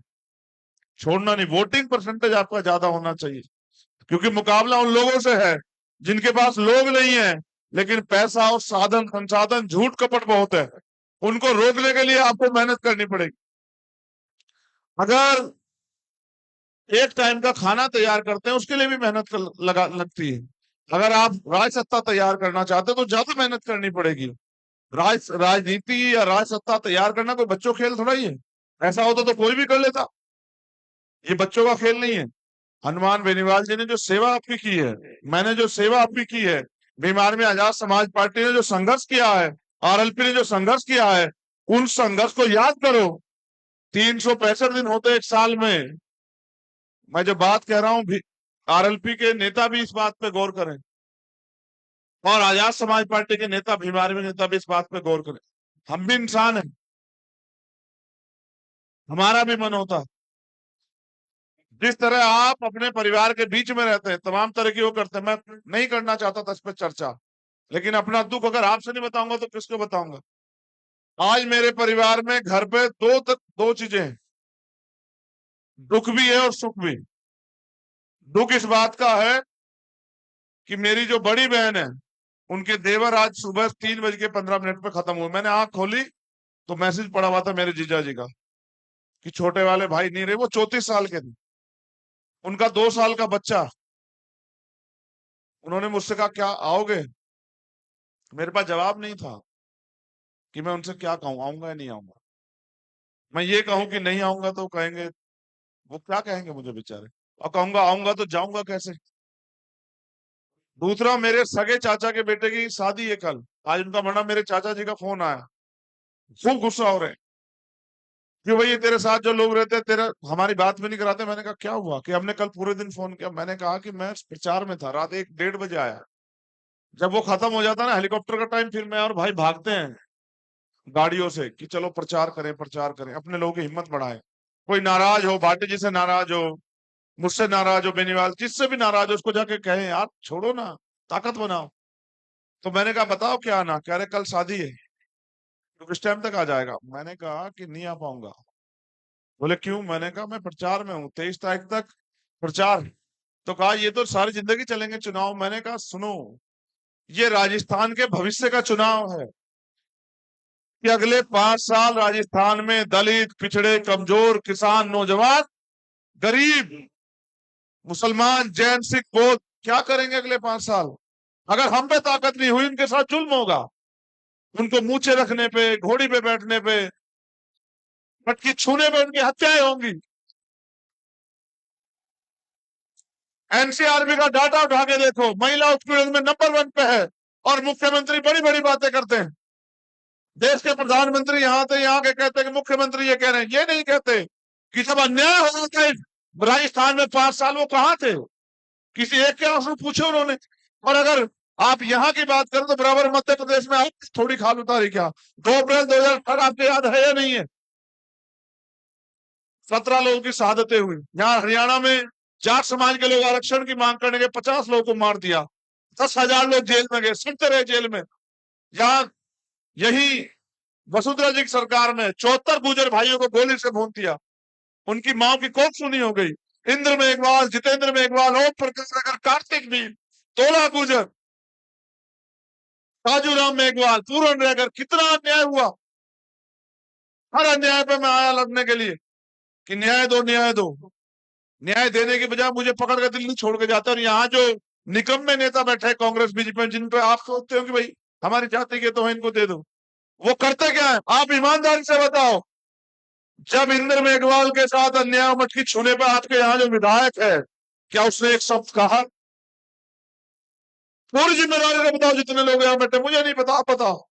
छोड़ना नहीं। वोटिंग परसेंटेज आपका ज्यादा होना चाहिए, क्योंकि मुकाबला उन लोगों से है जिनके पास लोग नहीं है लेकिन पैसा और साधन संसाधन झूठ कपट बहुत है, उनको रोकने के लिए आपको मेहनत करनी पड़ेगी। अगर एक टाइम का खाना तैयार करते हैं उसके लिए भी मेहनत लगती है। अगर आप राज सत्ता तैयार करना चाहते हो तो ज्यादा मेहनत करनी पड़ेगी। राजनीति या राज सत्ता तैयार करना कोई बच्चों खेल थोड़ा ही है। ऐसा होता तो कोई भी कर लेता, ये बच्चों का खेल नहीं है। हनुमान बेनीवाल जी ने जो सेवा आपकी की है, मैंने जो सेवा आपकी की है, बीमार में आजाद समाज पार्टी ने जो संघर्ष किया है, आरएलपी ने जो संघर्ष किया है, उन संघर्ष को याद करो। 365 दिन होते एक साल में। मैं जो बात कह रहा हूं, आरएलपी के नेता भी इस बात पे गौर करें और आजाद समाज पार्टी के नेता, भीमार्मी नेता भी इस बात पे गौर करें। हम भी इंसान हैं, हमारा भी मन होता। जिस तरह आप अपने परिवार के बीच में रहते हैं, तमाम तरह की वो करते हैं। मैं नहीं करना चाहता था इस पर चर्चा, लेकिन अपना दुख अगर आपसे नहीं बताऊंगा तो किसको बताऊंगा। आज मेरे परिवार में घर पे दो चीजें हैं, दुख भी है और सुख भी। दुख इस बात का है कि मेरी जो बड़ी बहन है, उनके देवर आज सुबह 3:15 पे खत्म हुए। मैंने आंख खोली तो मैसेज पड़ा हुआ था मेरे जीजा जी का कि छोटे वाले भाई नहीं रहे। वो 34 साल के थे, उनका 2 साल का बच्चा। उन्होंने मुझसे कहा क्या आओगे? मेरे पास जवाब नहीं था कि मैं उनसे क्या कहूं, आऊंगा या नहीं आऊंगा। मैं ये कहूं कि नहीं आऊंगा तो कहेंगे, वो क्या कहेंगे मुझे बेचारे, और कहूंगा आऊंगा तो जाऊंगा कैसे। दूसरा, मेरे सगे चाचा के बेटे की शादी है कल, आज उनका मरना। मेरे चाचा जी का फोन आया, खूब गुस्सा हो रहे हैं कि भाई ये तेरे साथ जो लोग रहते हैं तेरा हमारी बात भी नहीं कराते। मैंने कहा क्या हुआ कि हमने कल पूरे दिन फोन किया। मैंने कहा कि मैं प्रचार में था, रात 1-1:30 बजे आया। जब वो खत्म हो जाता है ना हेलीकॉप्टर का टाइम, फिर मैं और भाई भागते हैं गाड़ियों से कि चलो प्रचार करें, प्रचार करें, अपने लोगों की हिम्मत बढ़ाएं। कोई नाराज हो, भाटी जी से नाराज हो, मुझसे नाराज हो, बेनीवाल जिससे भी नाराज हो, उसको जाके कहें यार छोड़ो ना, ताकत बनाओ। तो मैंने कहा बताओ क्या आना? कह रहे कल शादी है तो किस टाइम तक आ जाएगा? मैंने कहा कि नहीं आ पाऊंगा। बोले क्यों? मैंने कहा मैं प्रचार में हूँ, 23 तारीख तक प्रचार। तो कहा ये तो सारी जिंदगी चलेंगे चुनाव। मैंने कहा सुनो, ये राजस्थान के भविष्य का चुनाव है कि अगले 5 साल राजस्थान में दलित, पिछड़े, कमजोर, किसान, नौजवान, गरीब, मुसलमान, जैन, सिख, बौद्ध क्या करेंगे अगले 5 साल। अगर हम पे ताकत नहीं हुई, उनके साथ जुल्म होगा। उनको मूछे रखने पे, घोड़ी पे बैठने पे, पटकी छूने पे उनकी हत्याएं होंगी। एनसीआरबी का डाटा उठा के देखो, महिला उत्पीड़न में नंबर 1 पे है और मुख्यमंत्री बड़ी बड़ी बातें करते हैं। देश के प्रधानमंत्री यहाँ थे, यहाँ के कहते हैं कि मुख्यमंत्री ये कह रहे हैं। ये नहीं कहते कि जब अन्याय हो रहा था राजस्थान में 5 साल, वो कहाँ थे? किसी एक के आंसू पूछे उन्होंने? और अगर आप यहाँ की बात करें तो बराबर मध्य प्रदेश में आप थोड़ी खाल उतारी क्या? 2 अप्रैल 2018 आपको याद है या नहीं है? 17 लोगों की शहादतें हुई। यहाँ हरियाणा में जाट समाज के लोग आरक्षण की मांग करने के 50 लोगों को मार दिया, 10,000 लोग जेल में गए, सड़ते रहे जेल में। यहाँ यही वसुंधरा जी की सरकार में 74 गुर्जर भाइयों को गोली से भून दिया, उनकी मां की कोख सुनी हो गई। इंद्र मेघवाल, जितेंद्र मेघवाल, ओम प्रकाश नगर, कार्तिक मील, तोला गुर्जर, काजूराम मेघवाल, पूरन रेगर, कितना अन्याय हुआ। हर अन्याय पे मैं आया लड़ने के लिए कि न्याय दो, न्याय दो। न्याय देने के बजाय मुझे पकड़ कर दिल्ली छोड़ के जाते। और यहाँ जो निकम्मे नेता बैठे हैं कांग्रेस बीजेपी में, जिन पे आप सोचते हो कि भाई हमारी जाति के तो है, इनको दे दो, वो करते क्या है? आप ईमानदारी से बताओ। जब इंद्र मेघवाल के साथ अन्याय मटकी छूने पर आपके यहाँ जो विधायक है, क्या उसने एक शब्द कहा? पूरी जिम्मेदारी से बताओ, जितने लोग यहाँ बैठे, मुझे नहीं पता, आप बताओ।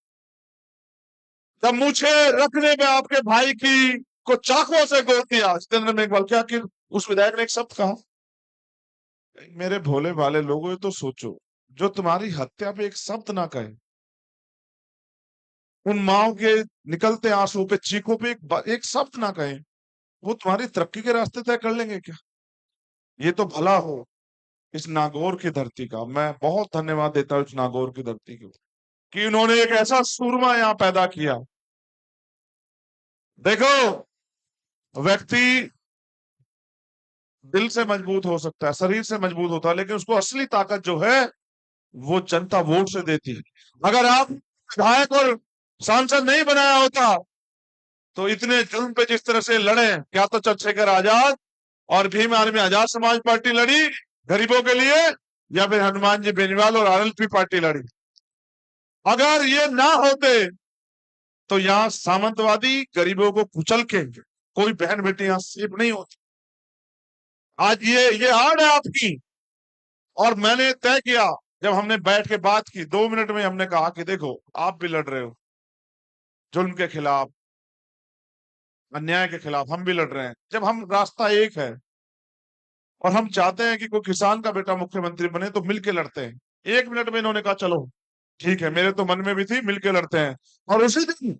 जब मुझे रखने पे आपके भाई की को चाकुओं से गोद दिया जितेंद्र मेघवाल, क्या कि उस विधायक ने एक शब्द कहा? मेरे भोले भाले लोगों, तो सोचो, जो तुम्हारी हत्या पे एक शब्द ना कहे, उन माओ के निकलते आंसू पे, चीखों पे एक शब्द ना कहे, वो तुम्हारी तरक्की के रास्ते तय कर लेंगे क्या? ये तो भला हो इस नागौर की धरती का। मैं बहुत धन्यवाद देता हूं इस नागौर की धरती को कि उन्होंने एक ऐसा सूरमा यहाँ पैदा किया। देखो, व्यक्ति दिल से मजबूत हो सकता है, शरीर से मजबूत होता है, लेकिन उसको असली ताकत जो है वो जनता वोट से देती है। अगर आप विधायक और सांसद नहीं बनाया होता तो इतने जुल्म पे जिस तरह से लड़े, क्या तो चंद्रशेखर आजाद और भीम आर्मी आजाद समाज पार्टी लड़ी गरीबों के लिए, या फिर हनुमान जी बेनीवाल और आरएलपी पार्टी लड़ी। अगर ये ना होते तो यहाँ सामंतवादी गरीबों को कुचल के कोई बहन बेटी यहाँ सेफ नहीं होती। आज ये आड़ है आपकी। और मैंने तय किया, जब हमने बैठ के बात की 2 मिनट में हमने कहा कि देखो आप भी लड़ रहे हो जुल्म के खिलाफ, अन्याय के खिलाफ, हम भी लड़ रहे हैं। जब हम रास्ता एक है और हम चाहते हैं कि कोई किसान का बेटा मुख्यमंत्री बने तो मिलके लड़ते हैं। 1 मिनट में इन्होंने कहा चलो ठीक है, मेरे तो मन में भी थी मिलके लड़ते हैं। और उसी दिन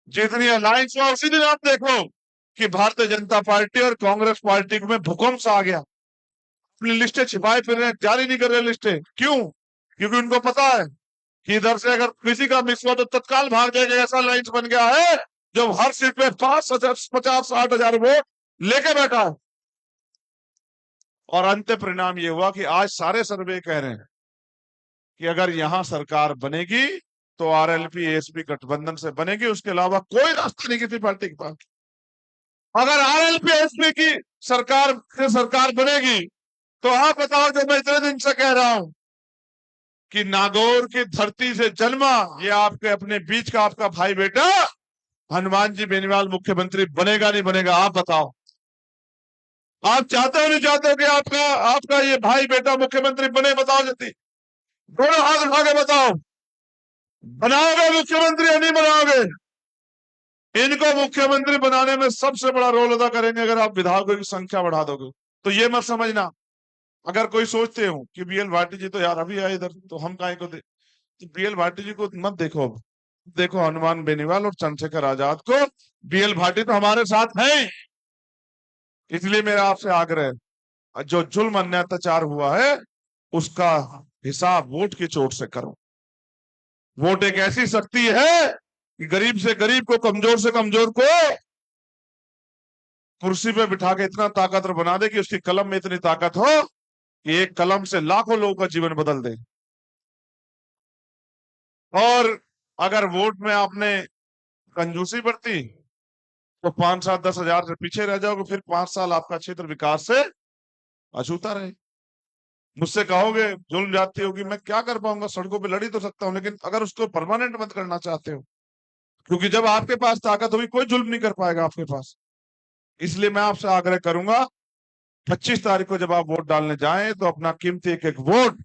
जितनी अलायंस हुआ उसी दिन आप देखो कि भारतीय जनता पार्टी और कांग्रेस पार्टी में भूकंप सा आ गया। अपनी लिस्टें छिपाए फिर रहे, जारी नहीं कर रहे लिस्टें। क्यों? क्योंकि उनको पता है कि इधर से अगर किसी का मिस हुआ तो तत्काल भाग जाएगा। ऐसा अलायंस बन गया है जो हर सीट पे 50-60 हजार वोट लेके बैठा है। और अंत परिणाम ये हुआ कि आज सारे सर्वे कह रहे हैं कि अगर यहां सरकार बनेगी तो आरएलपी एएसपी गठबंधन से बनेगी, उसके अलावा कोई रास्ता नहीं किसी पार्टी के पास। अगर आरएलपी एएसपी की सरकार बनेगी तो आप बताओ, जो मैं इतने दिन से कह रहा हूं कि नागौर की धरती से जन्मा ये आपके अपने बीच का आपका भाई बेटा हनुमान जी बेनीवाल मुख्यमंत्री बनेगा नहीं बनेगा? आप बताओ। आप चाहते हो नहीं चाहते हो कि आपका ये भाई बेटा मुख्यमंत्री बने? बताओ जल्दी, दोनों हाथ उठा के बताओ। बनाओगे मुख्यमंत्री या नहीं बनाओगे? इनको मुख्यमंत्री बनाने में सबसे बड़ा रोल अदा करेंगे अगर आप विधायकों की संख्या बढ़ा दोगे। तो ये मत समझना, अगर कोई सोचते हो कि बीएल भाटी जी तो यार अभी आए इधर तो हम काहे को दे, तो बीएल भाटी जी को मत देखो। अब देखो हनुमान बेनीवाल और चंद्रशेखर आजाद को। बीएल भाटी तो हमारे साथ हैं। इसलिए मेरा आपसे आग्रह है, जो जुल्म अन्याय अत्याचार हुआ है उसका हिसाब वोट की चोट से करो। वोट एक ऐसी शक्ति है कि गरीब से गरीब को, कमजोर से कमजोर को कुर्सी पे बिठा के इतना ताकतवर बना दे कि उसकी कलम में इतनी ताकत हो कि एक कलम से लाखों लोगों का जीवन बदल दे। और अगर वोट में आपने कंजूसी बरती तो 5-7-10 हजार से पीछे रह जाओगे, फिर 5 साल आपका क्षेत्र विकास से अछूता रहे। मुझसे कहोगे जुल्म जाती होगी, मैं क्या कर पाऊंगा? सड़कों पे लड़ी तो सकता हूं, लेकिन अगर उसको परमानेंट मत करना चाहते हो, क्योंकि जब आपके पास ताकत होगी कोई जुल्म नहीं कर पाएगा आपके पास। इसलिए मैं आपसे आग्रह करूंगा 25 तारीख को जब आप वोट डालने जाएं तो अपना कीमती एक वोट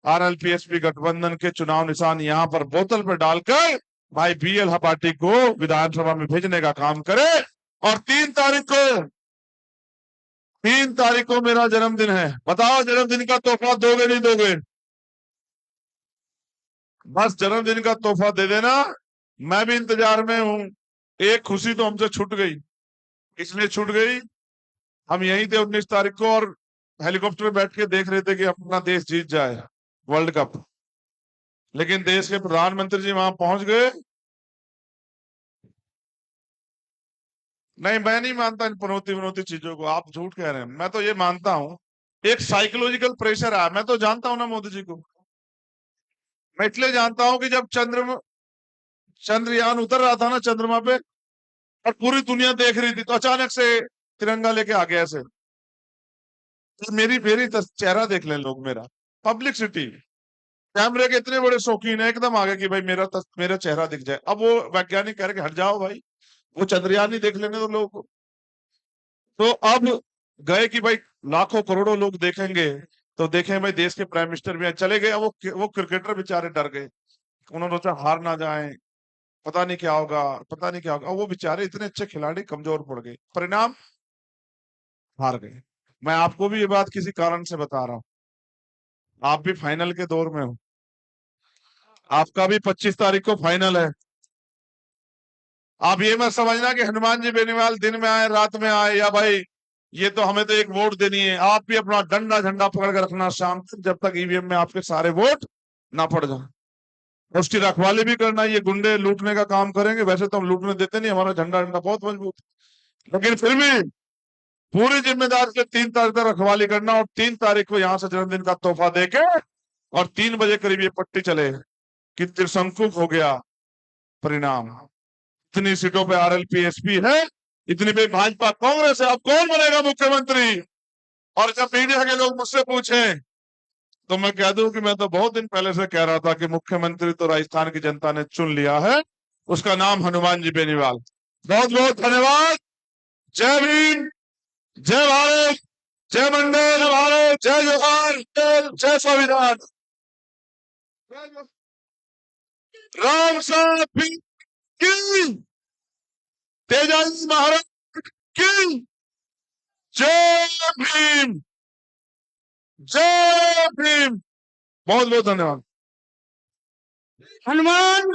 आरएलपीएसपी गठबंधन के चुनाव निशान यहां पर बोतल पर डालकर भाई बीएल पार्टी को विधानसभा में भेजने का काम करे। और 3 तारीख को मेरा जन्मदिन है। बताओ जन्मदिन का तोहफा दोगे नहीं दोगे? बस जन्मदिन का तोहफा दे देना। मैं भी इंतजार में हूं। एक खुशी तो हमसे छूट गई, इसलिए छूट गई, हम यहीं थे 19 तारीख को और हेलीकॉप्टर में बैठ के देख रहे थे कि अपना देश जीत जाए वर्ल्ड कप। लेकिन देश के प्रधानमंत्री जी वहां पहुंच गए। नहीं, मैं नहीं मानता इन पनौती चीजों को। आप झूठ कह रहे हैं। मैं तो ये मानता हूं एक साइकोलॉजिकल प्रेशर आया। मैं तो जानता हूं ना मोदी जी को। मैं इसलिए जानता हूं कि जब चंद्रयान उतर रहा था ना चंद्रमा पे और पूरी दुनिया देख रही थी, तो अचानक से तिरंगा लेके आ गया ऐसे। तो मेरी चेहरा देख लें लोग, मेरा पब्लिसिटी, कैमरे के इतने बड़े शौकीन है, एकदम आ गए कि भाई मेरा चेहरा दिख जाए। अब वो वैज्ञानिक कह रहे कि हट जाओ भाई, वो चंद्रयान ही देख लेने दो लोगों को। तो अब गए कि भाई लाखों करोड़ों लोग देखेंगे, तो देखें भाई देश के प्राइम मिनिस्टर भी चले गए। वो क्रिकेटर बेचारे डर गए, उन्होंने सोचा हार ना जाए, पता नहीं क्या होगा, पता नहीं क्या होगा। वो बेचारे इतने अच्छे खिलाड़ी कमजोर पड़ गए, परिणाम हार गए। मैं आपको भी ये बात किसी कारण से बता रहा हूं, आप भी फाइनल के दौर में हो। आपका भी 25 तारीख को फाइनल है। आप ये मत समझना कि हनुमान जी बेनीवाल दिन में आए रात में आए, या भाई ये तो हमें तो एक वोट देनी है। आप भी अपना डंडा झंडा पकड़ कर रखना शाम तक, जब तक ईवीएम में आपके सारे वोट ना पड़ जाए। उसकी रखवाली भी करना। ये गुंडे लूटने का काम करेंगे, वैसे तो हम लूटने देते नहीं, हमारा झंडा बहुत मजबूत है, लेकिन फिर भी पूरी जिम्मेदारी से 3 तारीख तक रखवाली करना और 3 तारीख को यहां से जन्मदिन का तोहफा देके और 3 बजे करीब ये पट्टी चले कि त्रिशंकु हो गया परिणाम। इतनी सीटों पे आरएलपी एसपी है, इतनी पे भाजपा कांग्रेस है, अब कौन बनेगा मुख्यमंत्री? और जब मीडिया के लोग मुझसे पूछे तो मैं कह दूं कि मैं तो बहुत दिन पहले से कह रहा था कि मुख्यमंत्री तो राजस्थान की जनता ने चुन लिया है, उसका नाम हनुमान जी बेनीवाल। बहुत बहुत धन्यवाद। जय भीम, जय भारत, जय मंडल, जय भारत, जय जोहार, जय संविधान। राम साहब की, तेजाजी महाराज की, जय भीम, जय भीम। बहुत बहुत धन्यवाद। हनुमान